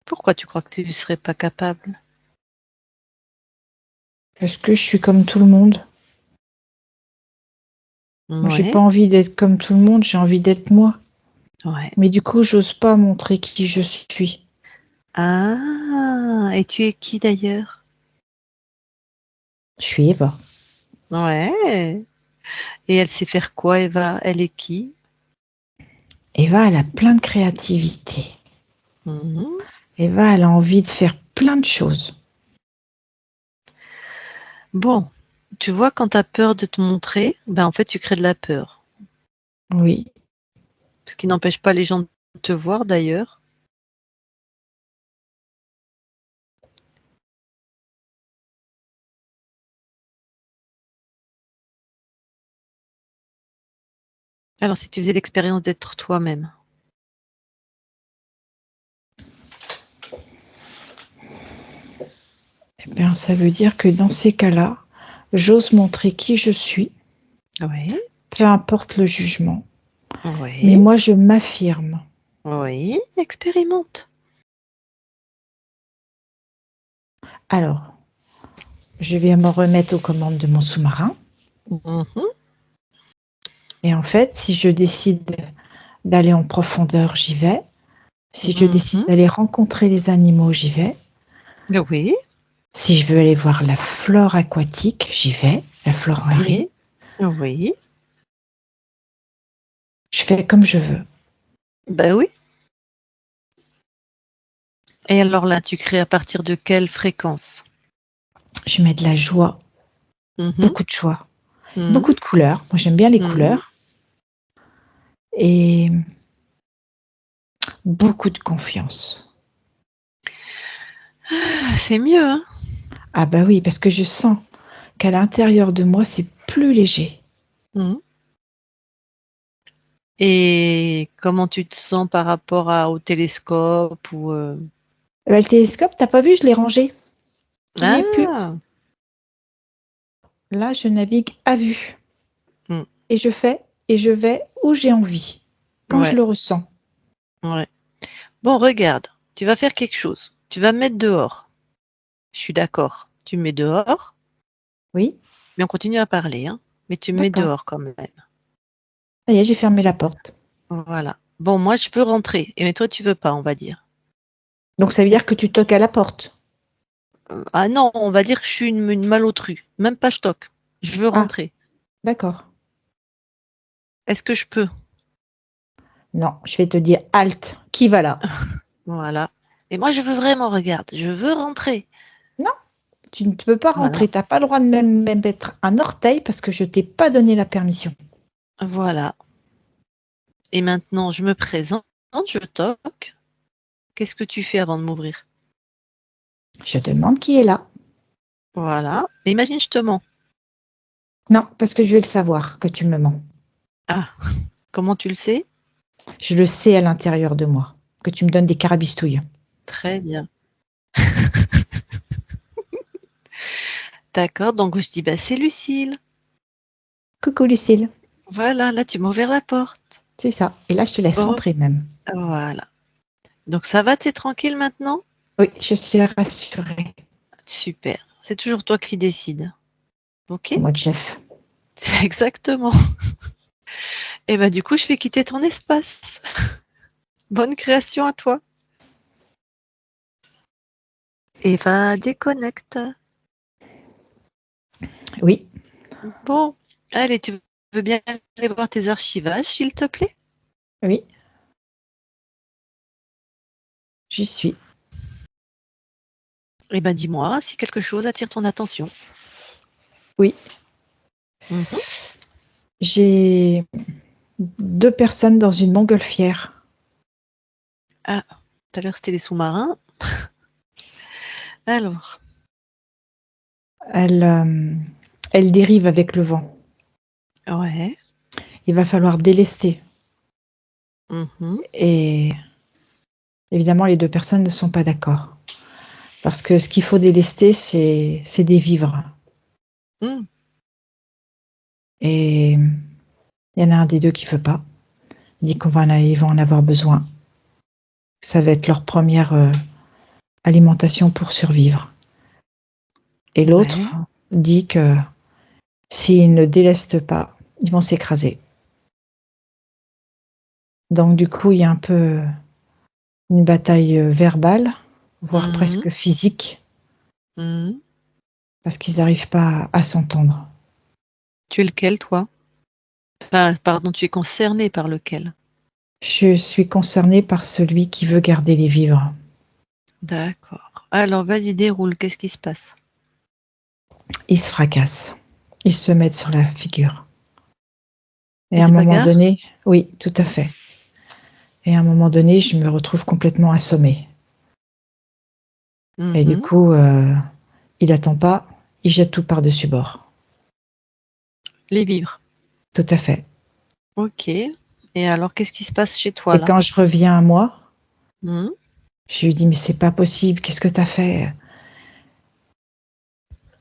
Pourquoi tu crois que tu ne serais pas capable? Parce que je suis comme tout le monde. Moi, j'ai pas Ouais, envie d'être comme tout le monde, j'ai envie d'être moi. ouais. Mais du coup, j'ose pas montrer qui je suis. Ah, et tu es qui d'ailleurs? Je suis Eva. Ouais. Et elle sait faire quoi, Eva? Elle est qui? Eva, elle a plein de créativité. Mhm. Eva, elle a envie de faire plein de choses. Bon, tu vois, quand tu as peur de te montrer, en fait, tu crées de la peur. Oui. Ce qui n'empêche pas les gens de te voir d'ailleurs. Alors, si tu faisais l'expérience d'être toi-même. Eh bien, ça veut dire que dans ces cas-là, j'ose montrer qui je suis, Oui, peu importe le jugement. Mais oui, moi, je m'affirme. oui, expérimente. Alors, je vais me remettre aux commandes de mon sous-marin. Mhm, Et en fait, si je décide d'aller en profondeur, j'y vais. Si je décide mhm. d'aller rencontrer les animaux, j'y vais. Oui, Si je veux aller voir la flore aquatique, j'y vais, la flore marine. oui, oui. Je fais comme je veux. Oui. Et alors là, tu crées à partir de quelle fréquence? Je mets de la joie, Mhm, beaucoup de joie, mhm, beaucoup de couleurs. Moi, j'aime bien les mhm. couleurs. Et beaucoup de confiance. Ah, c'est mieux, hein? Ah bah oui, parce que je sens qu'à l'intérieur de moi, c'est plus léger. Mhm. Et comment tu te sens par rapport au télescope ou Le télescope, t'as pas vu, je l'ai rangé. Il n'y est plus. Ah, Là, je navigue à vue. mm, Et je fais et je vais où j'ai envie, quand je ouais, le ressens. ouais. Bon, regarde. tu vas faire quelque chose. Tu vas me mettre dehors. Je suis d'accord. Tu me mets dehors, Oui, mais on continue à parler, hein. Mais tu me mets d'accord. dehors quand même. Ça y est, j'ai fermé Tu- la porte. Voilà. Bon, moi, je veux rentrer. Mais toi, tu veux pas, on va dire. Donc ça veut Est-ce dire que tu toques à la porte. Ah non, on va dire que je suis une malotrue. Même pas je toque. Je veux Ah, rentrer. d'accord. Est-ce que je peux? Non, je vais te dire halte. Qui va là? Voilà. Et moi, je veux vraiment, regarde, je veux rentrer. Non, tu ne peux pas Voilà. rentrer. Tu n'as pas le droit de même mettre un orteil parce que je t'ai pas donné la permission. Voilà. Et maintenant, je me présente, je toque. Qu'est-ce que tu fais avant de m'ouvrir? Je te demande qui est là. Voilà. Imagine, je te mens. Non, parce que je vais le savoir que tu me mens. Ah, comment tu le sais? Je le sais à l'intérieur de moi, que tu me donnes des carabistouilles. Très bien. D'accord, donc je dis, bah, c'est Lucille. Coucou Lucille, Voilà, là, tu m'as ouvert la porte. c'est ça. Et là, je te laisse Bon, rentrer même. voilà. Donc ça va, t'es tranquille maintenant? Oui, je suis rassurée. Super. C'est toujours toi qui décides. Ok? C'est moi le chef. C'est exactement. Et bah du coup, je vais quitter ton espace. Bonne création à toi. Et va déconnecte. Oui, Bon, allez, tu veux bien aller voir tes archivages, s'il te plaît? oui, j'y suis. Eh ben dis-moi si quelque chose attire ton attention. Oui, Mhm. j'ai 2 personnes dans une montgolfière. Ah, tout à l'heure c'était les sous-marins. Alors, Elles dérivent avec le vent. ouais. Il va falloir délester. Mhm. Et évidemment, les 2 personnes ne sont pas d'accord. Parce que ce qu'il faut délester, c'est des vivres. Mm. Et il y en a un des 2 qui veut pas. Il dit ils vont en avoir besoin. Ça va être leur première alimentation pour survivre. Et l'autre Ouais. dit que s'ils ne délestent pas, ils vont s'écraser. Donc du coup, il y a un peu une bataille verbale, voire Mhm. presque physique, Mhm. parce qu'ils n'arrivent pas à s'entendre. Tu es lequel, toi? Enfin, pardon, tu es concerné par lequel? Je suis concernée par celui qui veut garder les vivres. D'accord. Alors, vas-y, déroule. Qu'est-ce qui se passe? Ils se fracassent. Ils se mettent sur la figure. Et Ils à un se moment bagarrent? donné, oui, tout à fait. Et à un moment donné, je me retrouve complètement assommée. Et du Mhm. coup, il attend pas, il jette tout par-dessus bord. Les vivres. Tout à fait. Ok. Et alors, qu'est-ce qui se passe chez toi, Et là? quand je reviens à moi, Mhm. je lui dis: «Mais c'est pas possible, qu'est-ce que tu as fait?»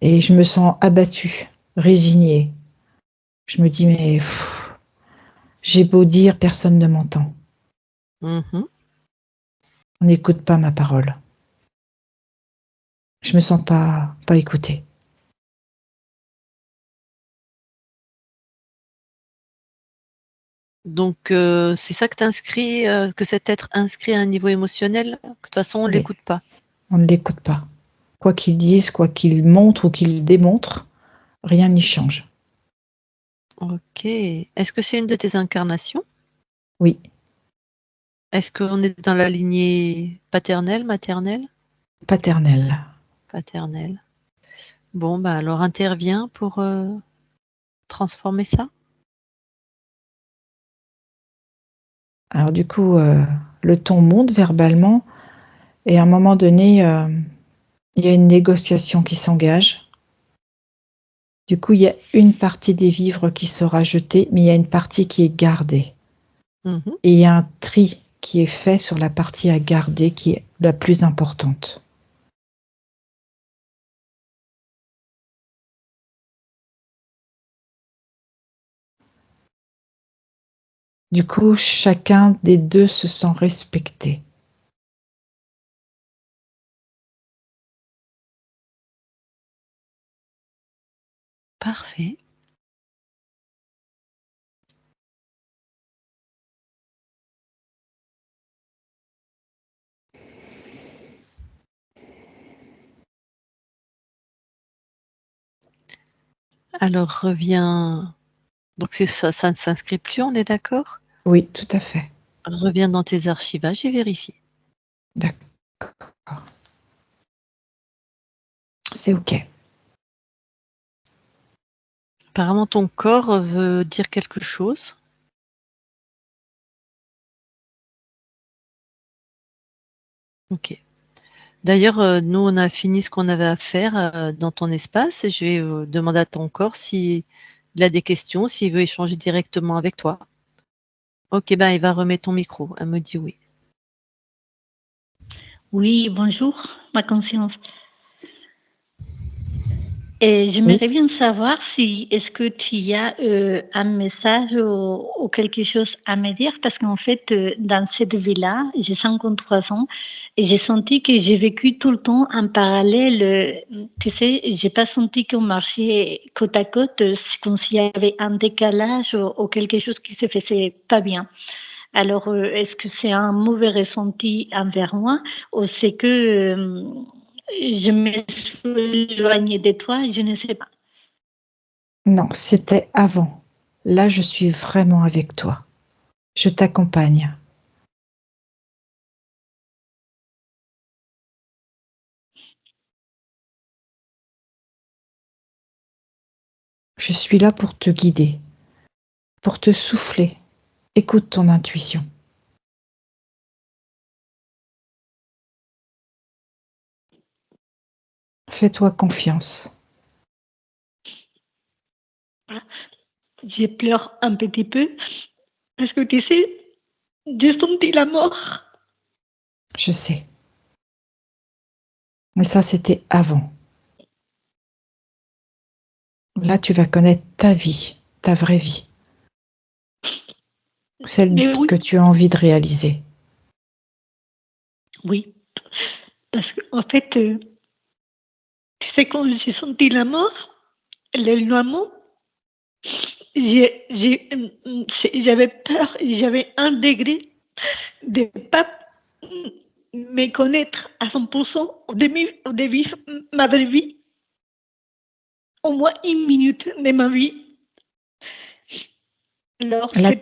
Et je me sens abattue, résignée. Je me dis: «Mais j'ai beau dire, personne ne m'entend. Mhm. On n'écoute pas ma parole. Je me sens pas écoutée». Donc, c'est ça que t'inscris, que cet être inscrit à un niveau émotionnel? Que de toute façon, on Oui, l'écoute pas? on ne l'écoute pas. Quoi qu'il dise, quoi qu'il montre ou qu'il démontre, rien n'y change. OK. Est-ce que c'est une de tes incarnations? Oui, Est-ce qu'on est dans la lignée paternelle, maternelle? paternelle. Paternelle. Bon, bah, alors interviens pour, transformer ça. Alors du coup, le ton monte verbalement et à un moment donné, il y a une négociation qui s'engage. Du coup, il y a une partie des vivres qui sera jetée, mais il y a une partie qui est gardée. Mmh. Et il y a un tri qui est fait sur la partie à garder qui est la plus importante. Du coup, chacun des 2 se sent respecté. Parfait. Alors reviens. Donc ça ne s'inscrit plus, on est d'accord? Oui, tout à fait. Reviens dans tes archivages et vérifie. D'accord. C'est OK. Apparemment, ton corps veut dire quelque chose. OK. D'ailleurs, nous, on a fini ce qu'on avait à faire dans ton espace et je vais demander à ton corps s'il a des questions, s'il veut échanger directement avec toi. OK, ben, il va remettre ton micro. Elle me dit oui. Oui, bonjour, ma conscience. Et j'aimerais bien savoir si est-ce que tu as un message ou quelque chose à me dire, parce qu'en fait, dans cette vie-là, j'ai 53 ans et j'ai senti que j'ai vécu tout le temps en parallèle. Tu sais, j'ai pas senti qu'on marchait côte à côte, c'est comme s'il y avait un décalage ou quelque chose qui se faisait pas bien. Alors, est-ce que c'est un mauvais ressenti envers moi ou c'est que je me suis éloignée de toi? Je ne sais pas. Non, c'était avant. Là, je suis vraiment avec toi. Je t'accompagne. Je suis là pour te guider, pour te souffler. Écoute ton intuition. Fais-toi confiance. Je pleure un petit peu parce que tu sais, j'ai senti la mort. Je sais. Mais ça, c'était avant. Là, tu vas connaître ta vie, ta vraie vie. Celle Mais oui, que tu as envie de réaliser. oui, parce qu'en fait, tu sais, quand j'ai senti la mort, l'éloignement, j'avais peur, j'avais un degré de ne pas me connaître à 100% au début de ma vraie vie, au moins une minute de ma vie. Alors, Là,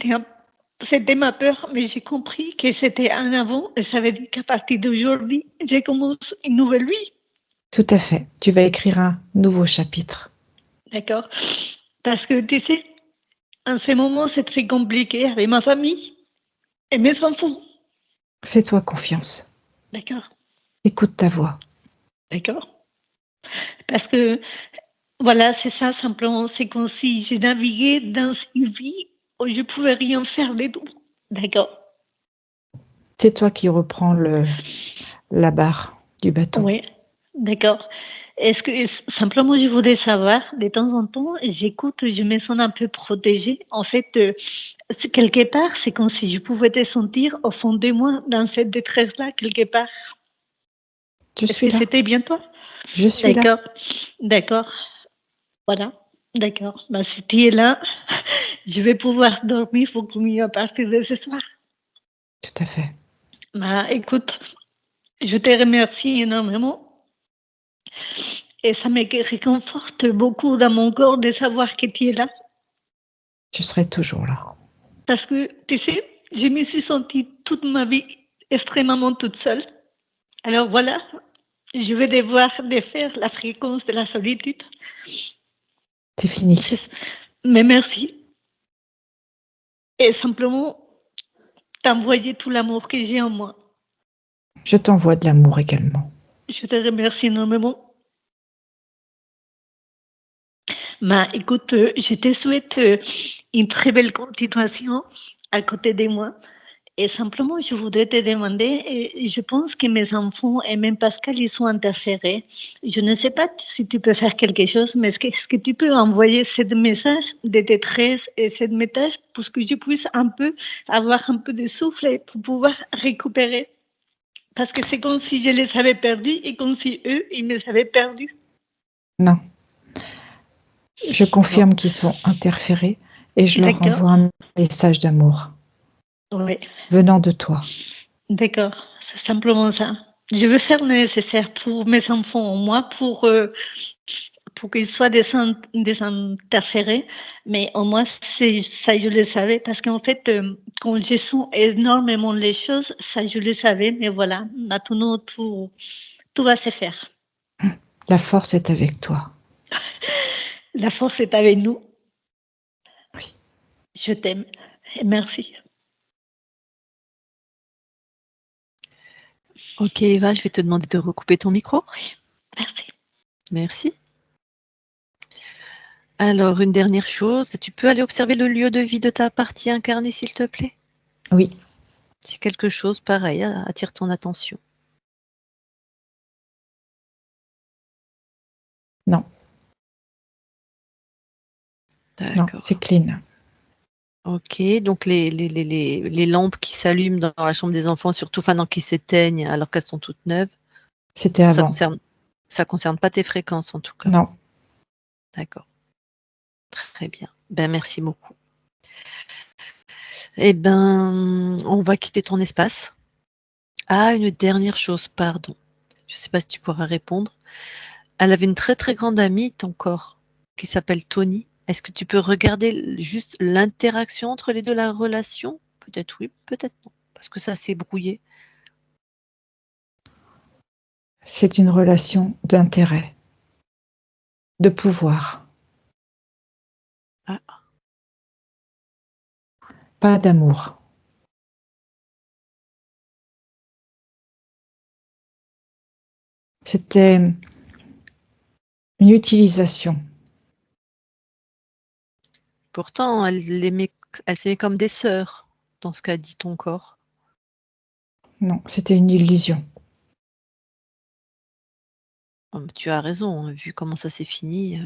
c'était ma peur, mais j'ai compris que c'était un avant, et ça veut dire qu'à partir d'aujourd'hui, j'ai commencé une nouvelle vie, tout à fait. Tu vas écrire un nouveau chapitre. d'accord? Parce que, tu sais, en ce moment, c'est très compliqué avec ma famille et mes enfants, Fais-toi confiance. d'accord? Écoute ta voix. D'accord? Parce que, voilà, c'est ça, simplement, c'est comme si j'ai navigué dans une vie où je ne pouvais rien faire du tout, d'accord? C'est toi qui reprends la barre du bateau. Oui, d'accord. Est-ce que simplement je voudrais savoir, de temps en temps, j'écoute, je me sens un peu protégée. En fait, quelque part, c'est comme si je pouvais te sentir au fond de moi dans cette détresse-là, quelque part. Je Est-ce suis que là. c'était bien toi? Je suis là. D'accord, d'accord, voilà, d'accord. Bah, si tu es là, je vais pouvoir dormir beaucoup mieux à partir de ce soir. Tout à fait. Bah, écoute, je te remercie énormément. Et ça me réconforte beaucoup dans mon corps de savoir que tu es là. Je serai toujours là. Parce que, tu sais, je me suis sentie toute ma vie extrêmement toute seule. Alors voilà, je vais devoir défaire la fréquence de la solitude. C'est fini. Mais merci. Et simplement, t'envoyer tout l'amour que j'ai en moi. Je t'envoie de l'amour également. Je te remercie énormément. Mais écoute, je te souhaite une très belle continuation à côté de moi. Et simplement, je voudrais te demander, et je pense que mes enfants et même Pascal, ils sont interférés. Je ne sais pas si tu peux faire quelque chose, mais est-ce que tu peux envoyer ce message de détresse et ce message pour que je puisse un peu avoir un peu de souffle et pour pouvoir récupérer? Parce que c'est comme si je les avais perdus et comme si eux, ils me avaient perdus. Non. Je confirme qu'ils sont interférés et je leur D'accord. envoie un message d'amour Oui, venant de toi. d'accord. C'est simplement ça. Je veux faire le nécessaire pour mes enfants, au moins pour qu'ils soient désinterférés, mais au moins, ça, je le savais, parce qu'en fait, quand je sens énormément les choses, ça, je le savais, mais voilà, maintenant, tout va se faire. La force est avec toi. La force est avec nous. Oui. Je t'aime et merci. Ok, Eva, je vais te demander de recouper ton micro. Merci. Merci. Alors, une dernière chose, tu peux aller observer le lieu de vie de ta partie incarnée, s'il te plaît? Oui. Si quelque chose pareil attire ton attention. Non. Non, D'accord. c'est clean. Ok, donc les lampes qui s'allument dans la chambre des enfants, surtout non, qui s'éteignent alors qu'elles sont toutes neuves, C'était ça avant. concerne pas tes fréquences en tout cas. Non. D'accord. Très bien. Ben merci beaucoup. Eh ben, on va quitter ton espace. Ah, une dernière chose, pardon. Je ne sais pas si tu pourras répondre. Elle avait une très très grande amie, ton corps, qui s'appelle Tony. Est-ce que tu peux regarder juste l'interaction entre les deux, la relation? Peut-être oui, peut-être non, parce que ça s'est brouillé. C'est une relation d'intérêt, de pouvoir, Ah, pas d'amour. C'était une utilisation. pourtant, elle s'aimait comme des sœurs, dans ce qu'a dit ton corps. Non, c'était une illusion. Tu as raison, hein, vu comment ça s'est fini.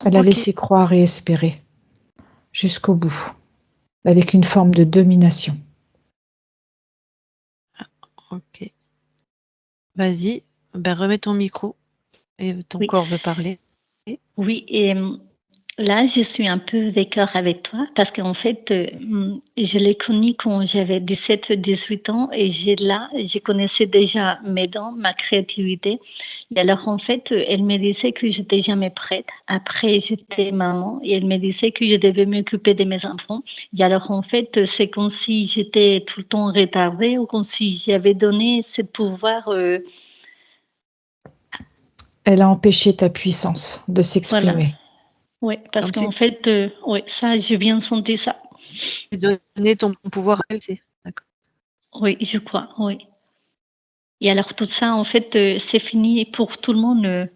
Elle a Ok, laissé croire et espérer jusqu'au bout, avec une forme de domination. ok. Vas-y, ben remets ton micro et ton Oui, corps veut parler. oui, et là, je suis un peu d'accord avec toi parce qu'en fait, je l'ai connue quand j'avais 17-18 ans et je connaissais déjà mes dons, ma créativité. Et alors, en fait, elle me disait que j'étais jamais prête. Après, j'étais maman et elle me disait que je devais m'occuper de mes enfants. Et alors, en fait, c'est comme si j'étais tout le temps retardée ou comme si j'avais donné ce pouvoir. Elle a empêché ta puissance de Voilà. s'exprimer. Oui, parce Comme qu'en si fait, ouais, ça, j'ai bien senti ça. tu donnais ton pouvoir à elle. D'accord. Oui, je crois, oui. Et alors tout ça, en fait, c'est fini pour tout le monde,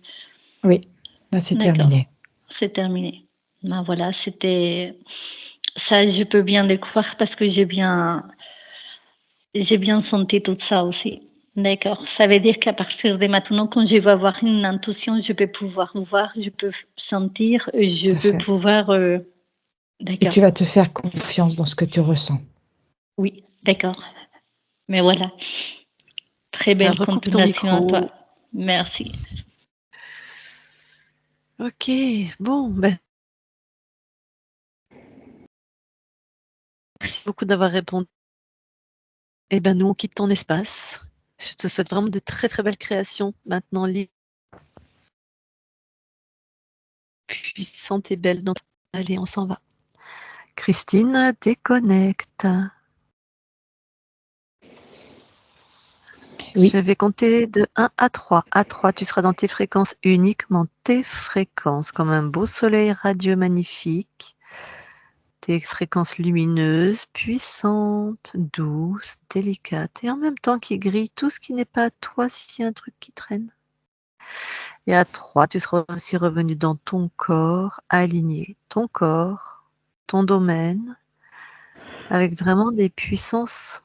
Oui, là c'est d'accord, terminé. c'est terminé. Ben voilà, c'était ça, je peux bien le croire parce que j'ai bien senti tout ça aussi. D'accord, ça veut dire qu'à partir de maintenant, quand je vais avoir une intuition, je peux pouvoir voir, je peux sentir, je Tout à peux fait. pouvoir, Et d'accord, tu vas te faire confiance dans ce que tu ressens. oui, d'accord. Mais voilà, très belle Recoupe ton continuation à toi. micro. Merci. Ok, bon, ben, merci beaucoup d'avoir répondu. Eh ben, nous, on quitte ton espace. Je te souhaite vraiment de très, très belles créations maintenant libres, puissantes et belles. Allez, on s'en va. Christine, déconnecte. Je Oui, vais compter de 1 à 3. À 3, tu seras dans tes fréquences, uniquement tes fréquences, comme un beau soleil radieux magnifique. Tes fréquences lumineuses, puissantes, douces, délicates, et en même temps qui grillent tout ce qui n'est pas toi s'il y a un truc qui traîne. Et à 3, tu seras aussi revenu dans ton corps, aligné ton corps, ton domaine, avec vraiment des puissances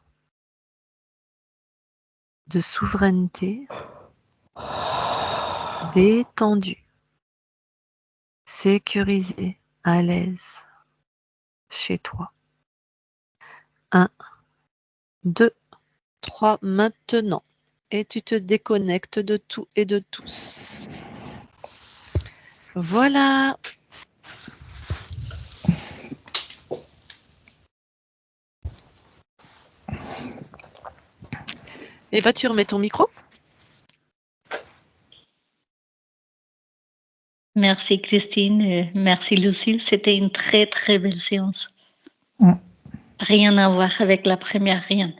de souveraineté détendues, sécurisées, à l'aise chez toi. 1, 2, 3, maintenant. Et tu te déconnectes de tout et de tous. Voilà. Eva, tu remets ton micro? Merci Christine, merci Lucille, c'était une très très belle séance. Rien à voir avec la première, rien.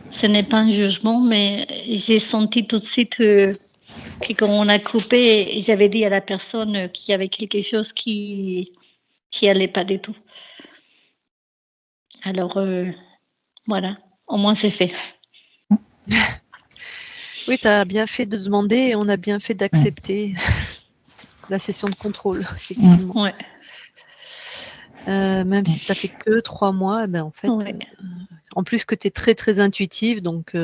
Ce n'est pas un jugement, mais j'ai senti tout de suite que quand on a coupé, j'avais dit à la personne qu'il y avait quelque chose qui allait pas du tout. Alors, voilà, au moins c'est fait. Oui, tu as bien fait de demander et on a bien fait d'accepter la session de contrôle, effectivement. Ouais. Même si ça fait que 3 mois, en fait, Ouais. en plus que tu es très très intuitive, donc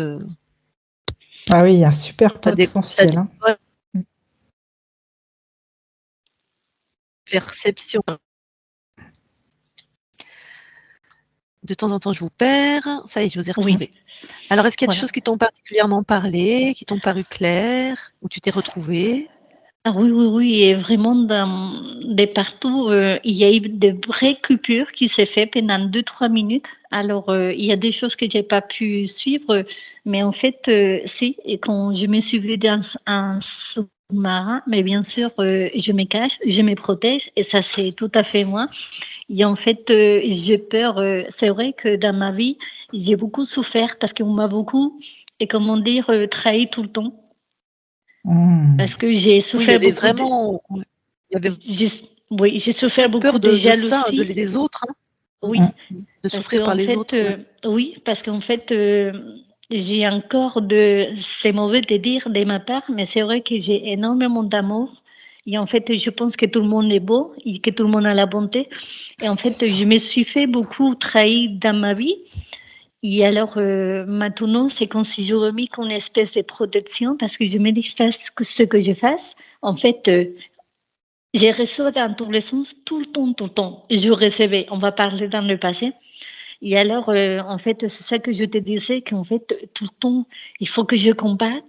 Ah oui, il y a un super t'as des potentiel. perceptions. De temps en temps, je vous perds. Ça y est, je vous ai retrouvé. Oui. Alors, est-ce qu'il y a des Voilà. choses qui t'ont particulièrement parlé, qui t'ont paru claires, où tu t'es retrouvée? Ah oui, et vraiment de partout, il y a eu de vraies coupures qui s'est fait pendant 2-3 minutes. Alors, il y a des choses que j'ai pas pu suivre, mais en fait, si, et quand je me suis vue dans un sous-marin, mais bien sûr, je me cache, je me protège, et ça, c'est tout à fait moi. Et en fait, j'ai peur, c'est vrai que dans ma vie, j'ai beaucoup souffert parce qu'on m'a beaucoup, et comment dire, trahi tout le temps. Parce que j'ai souffert Oui, il y avait beaucoup vraiment... Il y avait j'ai souffert beaucoup peur de de ça, jalousie. des autres. Hein. Oui, De parce souffrir par qu'en les fait, autres. oui, parce qu'en fait, j'ai encore de, c'est mauvais de dire de ma part, mais c'est vrai que j'ai énormément d'amour. Et en fait, je pense que tout le monde est beau et que tout le monde a la bonté. Et en fait, je me suis fait beaucoup trahir dans ma vie. Et alors, maintenant, c'est comme si j'aurais mis une espèce de protection parce que je me dis, fasse ce que je fasse. En fait, j'ai reçu dans tous les sens, tout le temps. Je recevais, on va parler dans le passé. Et alors, en fait, c'est ça que je te disais, qu'en fait, tout le temps, il faut que je combatte,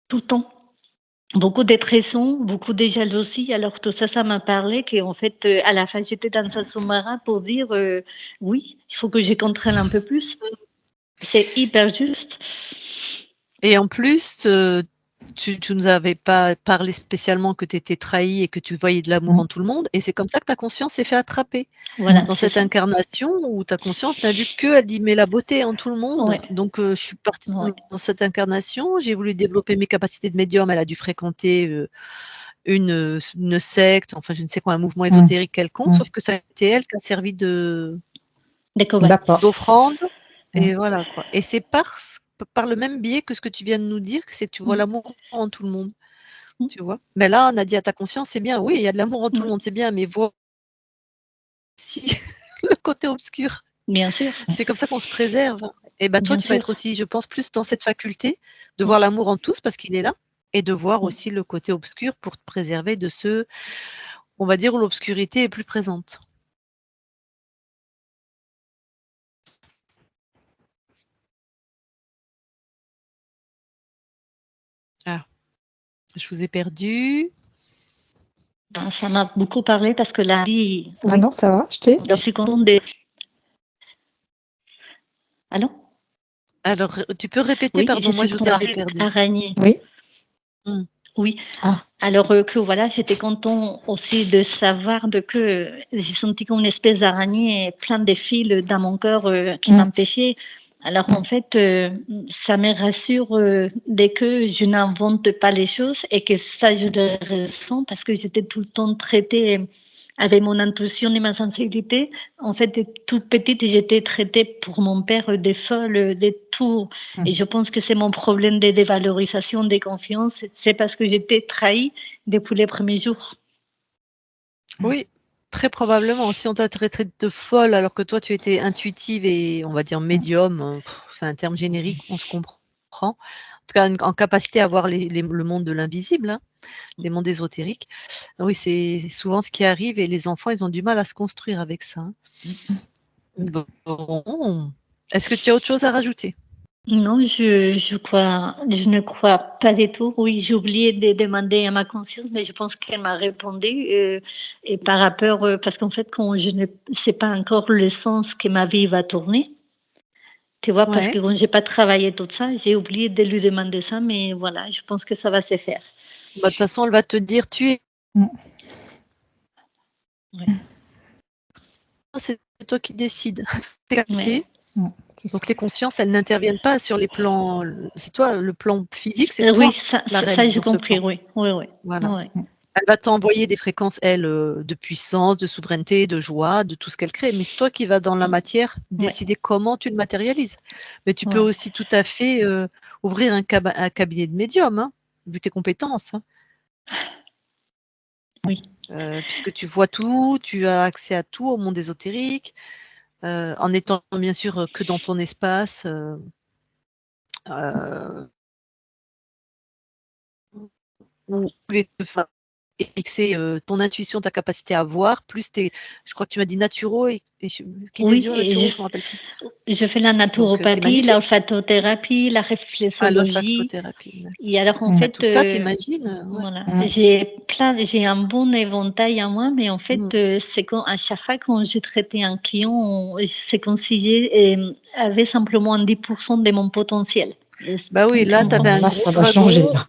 tout le temps. Beaucoup de trahison, beaucoup de jalousie. Alors, tout ça, ça m'a parlé qu'en fait, à la fin, j'étais dans un sous-marin pour dire, oui, il faut que je contrôle un peu plus. C'est hyper juste. Et en plus, tu nous avais pas parlé spécialement que tu étais trahie et que tu voyais de l'amour en tout le monde, et c'est comme ça que ta conscience s'est fait attraper. Voilà, Dans c'est cette ça. incarnation où ta conscience n'a vu qu'elle dit mais la beauté en tout le monde. Ouais. Donc je suis partie Ouais. dans cette incarnation, j'ai voulu développer mes capacités de médium. Elle a dû fréquenter une secte, enfin je ne sais quoi, un mouvement ésotérique quelconque, sauf que ça a été elle qui a servi d'offrande. Et voilà quoi. Et c'est par le même biais que ce que tu viens de nous dire, que c'est que tu vois l'amour en tout le monde. Tu vois. Mais là, on a dit à ta conscience, c'est bien, oui, il y a de l'amour en tout le monde, c'est bien, mais vois aussi le côté obscur. Bien sûr. C'est comme ça qu'on se préserve. Et toi, Bien tu vas sûr. être aussi, je pense, plus dans cette faculté de voir l'amour en tous parce qu'il est là, et de voir aussi le côté obscur pour te préserver de ceux, on va dire, où l'obscurité est plus présente. Ah, je vous ai perdu. Ça m'a beaucoup parlé parce que la vie. Ah non, ça va, je t'ai. Je suis contente de. Allô? Alors, tu peux répéter, Oui, pardon, je moi suis je vous contente avais perdu. araignée. Oui. Oui. Ah. Alors que voilà, j'étais contente aussi de savoir que j'ai senti comme une espèce d'araignée, plein de fils dans mon cœur qui m'empêchaient. Alors en fait, ça me rassure dès que je n'invente pas les choses et que ça, je le ressens parce que j'étais tout le temps traitée avec mon intuition et ma sensibilité. En fait, toute petite, j'étais traitée pour mon père de folle, de tout. Et je pense que c'est mon problème de dévalorisation, de confiance. C'est parce que j'étais trahie depuis les premiers jours. Oui, très probablement. Si on t'a traité de folle alors que toi tu étais intuitive et on va dire médium, c'est un terme générique, on se comprend. En tout cas, en capacité à voir le monde de l'invisible, hein, les mondes ésotériques. Oui, c'est souvent ce qui arrive et les enfants, ils ont du mal à se construire avec ça. Hein. Bon. Est-ce que tu as autre chose à rajouter? Non, je ne crois pas du tout. Oui, j'ai oublié de demander à ma conscience, mais je pense qu'elle m'a répondu. Et par rapport, parce qu'en fait, quand je ne sais pas encore le sens que ma vie va tourner, tu vois, parce que Ouais. quand j'ai pas travaillé tout ça, j'ai oublié de lui demander ça, mais voilà, je pense que ça va se faire. Bah, de toute façon, elle va te dire, Mm. Ouais. c'est toi qui décides. Ouais. C'est ça. Donc les consciences, elles n'interviennent pas sur les plans. C'est toi, le plan physique, c'est Oui, toi la ça reine j'ai dans ce compris, plan. oui, oui, oui. Voilà. Oui. Elle va t'envoyer des fréquences, elle, de puissance, de souveraineté, de joie, de tout ce qu'elle crée. Mais c'est toi qui vas dans la matière Ouais. décider comment tu le matérialises. Mais tu peux Ouais. aussi tout à fait ouvrir un cabinet de médium, hein, vu tes compétences. Hein. Oui. Puisque tu vois tout, tu as accès à tout au monde ésotérique, en étant bien sûr que dans ton espace. Où les enfin, et que c'est, ton intuition, ta capacité à voir, plus tes je crois que tu m'as dit naturo et Oui, kinésio, et naturo, je me rappelle plus. je fais la Donc c'est naturopathie, la magnifique. olfactothérapie, la Ah, réflexologie. l'olfactothérapie, Et alors, en Mm. bah, fait, tout ça, tu imagines, ouais. voilà, Mm. j'ai un bon éventail à moi, mais en fait, Mmh. c'est qu'à chaque fois quand j'ai traité un client, c'est comme si j'avais simplement 10% de mon potentiel. Bah oui, Donc, là, tu avais un Là, gros ça va changer, dragon là.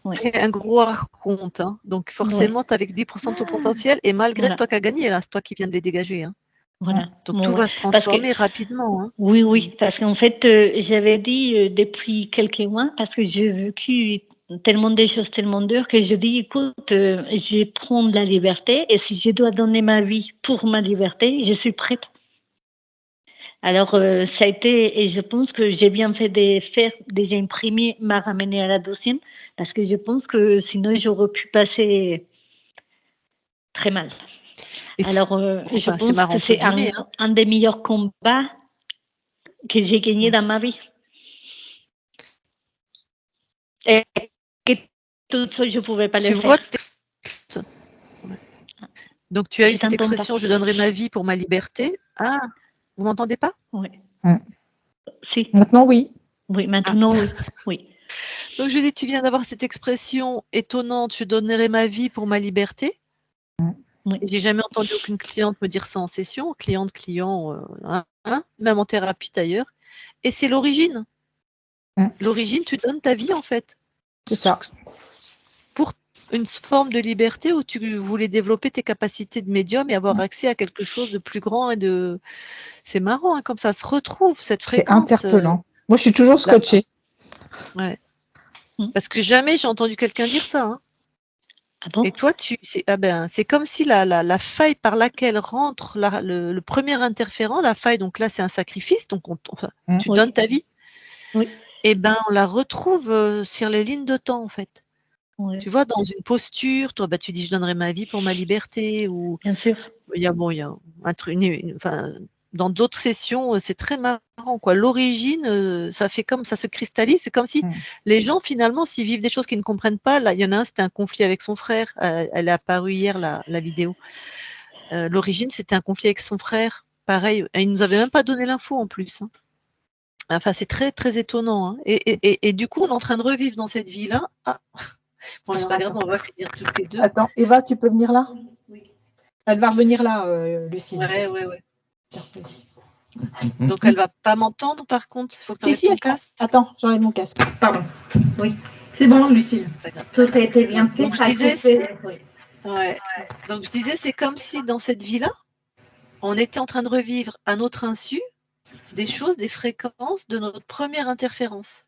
oui, et un gros archonte, hein. Donc ouais, forcément, tu avais que 10% de ton potentiel et malgré, c'est voilà, toi qui as gagné là, c'est toi qui viens de les dégager, hein. Mm. voilà. Donc Bon, tout ouais. va se Parce que transformer rapidement, hein. oui, Mmh. oui, parce qu'en fait, j'avais dit depuis quelques mois, parce que j'ai vécu tellement de choses tellement dures que je dis, écoute, je vais prendre la liberté et si je dois donner ma vie pour ma liberté, je suis prête. Alors, ça a été, et je pense que j'ai bien fait de faire, déjà imprimer, m'a ramené à la deuxième, parce que je pense que sinon j'aurais pu passer très mal. Et Alors, je enfin, c'est pense marrant que entre c'est guillemets, hein. un des meilleurs combats que j'ai gagné Mmh. dans ma vie. Et que toute seule, je ne pouvais pas le Tu faire. vois, ouais. Donc tu as eu Je cette t'entends pas. expression: «Je donnerai ma vie pour ma liberté». Ah, vous m'entendez pas? Oui. Mm. Si. Maintenant, oui. Oui, Ah. maintenant, oui. Oui. Donc je dis: «Tu viens d'avoir cette expression étonnante: "Je donnerai ma vie pour ma liberté"». Oui. Et j'ai jamais entendu aucune cliente me dire ça en session, cliente, client, même en thérapie d'ailleurs. Et c'est l'origine. Mm. L'origine, tu donnes ta vie en fait. C'est ça. Pour une forme de liberté où tu voulais développer tes capacités de médium et avoir accès à quelque chose de plus grand et de c'est marrant, hein, comme ça se retrouve cette C'est fréquence, interpellant. Moi, je suis toujours là scotchée. ouais. Mm. Parce que jamais j'ai entendu quelqu'un dire ça, hein. Ah bon? Et toi, c'est comme si la faille par laquelle rentre le premier interférent, la faille, donc là, c'est un sacrifice, donc enfin, Mm. tu donnes Oui. ta vie, Oui. et ben, on la retrouve sur les lignes de temps, en fait. Oui. Tu vois, dans une posture, toi, bah, tu dis: «Je donnerai ma vie pour ma liberté», ou Bien sûr. il y a un truc, enfin, dans d'autres sessions, c'est très marrant, quoi. L'origine, ça fait comme ça se cristallise. C'est comme si Mm. les gens, finalement, s'ils vivent des choses qu'ils ne comprennent pas, là, il y en a un, c'était un conflit avec son frère. Elle est apparue hier, la vidéo. L'origine, c'était un conflit avec son frère. Pareil, et il nous avait même pas donné l'info en plus, hein. Enfin, c'est très, très étonnant, hein. Et du coup, on est en train de revivre dans cette vie-là. Ah, bon, c'est Alors, pas grave, attends. on va finir toutes les deux. Attends, Eva, tu peux venir là? Oui. Elle va revenir là, Lucille. Ouais, ouais, ouais. Vas-y. Donc, elle va pas m'entendre, par contre. Il faut que tu enlèves Si, ton attends. casque. Attends, j'enlève mon casque. Pardon. Oui. C'est bon, Lucille. C'est pas grave. Tout a été bien Ouais. fait, Donc, je ça a disais, coupé. Oui. ouais. Donc, je disais, c'est comme si dans cette vie-là, on était en train de revivre à notre insu des choses, des fréquences de notre première interférence.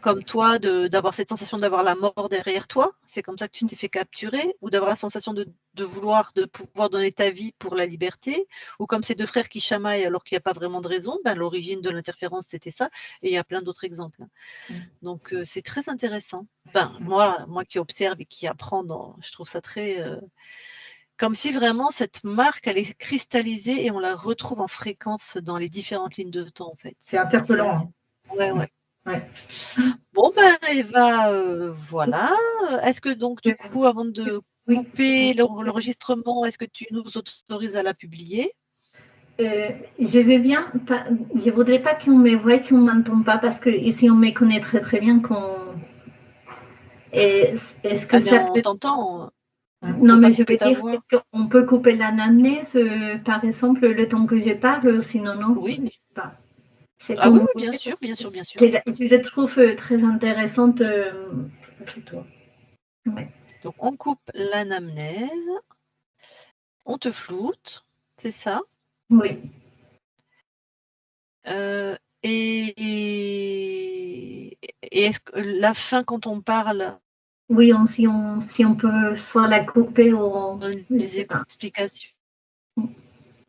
Comme toi, d'avoir cette sensation d'avoir la mort derrière toi, c'est comme ça que tu t'es fait capturer, ou d'avoir la sensation de vouloir, de pouvoir donner ta vie pour la liberté, ou comme ces deux frères qui chamaillent alors qu'il n'y a pas vraiment de raison, ben, l'origine de l'interférence c'était ça, et il y a plein d'autres exemples. Donc c'est très intéressant. Ben, moi qui observe et qui apprend, je trouve ça très... comme si vraiment cette marque, elle est cristallisée et on la retrouve en fréquence dans les différentes lignes de temps en fait. C'est interpellant. Hein. Ouais, ouais. Ouais. Bon, ben, Eva, voilà. Est-ce que donc, du coup, avant de Oui. couper l'enregistrement, est-ce que tu nous autorises à la publier? je veux bien, je voudrais pas qu'on me voie, qu'on m'entende pas, parce que ici on me connaît très très bien. Est-ce que mais ça on peut... t'entend. Non, mais je couper veux ta dire, voix. est-ce qu'on peut couper l'anamnèse, par exemple, le temps que je parle, sinon non, Oui. je sais pas. C'est Ah comme oui, vous bien voulez, sûr, parce bien que sûr, bien sûr. Je la trouve très intéressante. C'est toi. Ouais. Donc, on coupe l'anamnèse, on te floute, c'est ça? Oui. Et est-ce que la fin, quand on parle, Oui, si on peut soit la couper ou... donne Je des sais pas. explications.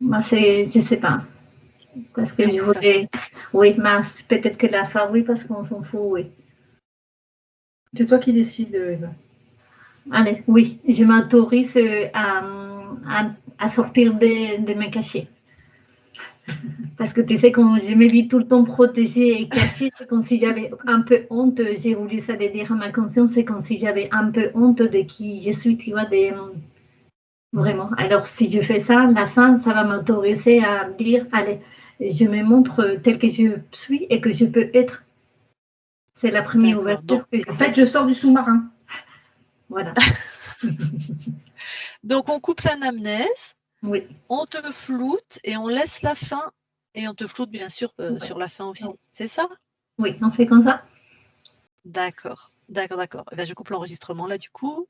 Moi, je sais pas. Parce que Et on je coupe la fin. voulais... Oui, mais peut-être que la fin, oui, parce qu'on s'en fout, oui. C'est toi qui décides, Eva. Allez, oui, je m'autorise à sortir de mes cachets. Parce que tu sais, quand je me vis tout le temps protégée et cachée, c'est comme si j'avais un peu honte. J'ai voulu ça de dire à ma conscience, c'est comme si j'avais un peu honte de qui je suis, tu vois, vraiment. Alors, si je fais ça, la fin, ça va m'autoriser à dire, allez, je me montre tel que je suis et que je peux être. C'est la première ouverture que je fais. En fait, je sors du sous-marin. Voilà. Donc, on coupe l'anamnèse, Oui. on te floute et on laisse la fin. Et on te floute, bien sûr, Ouais. sur la fin aussi. Ouais. C'est ça? Oui, on fait comme ça. D'accord, d'accord, d'accord. Eh bien, je coupe l'enregistrement là, du coup.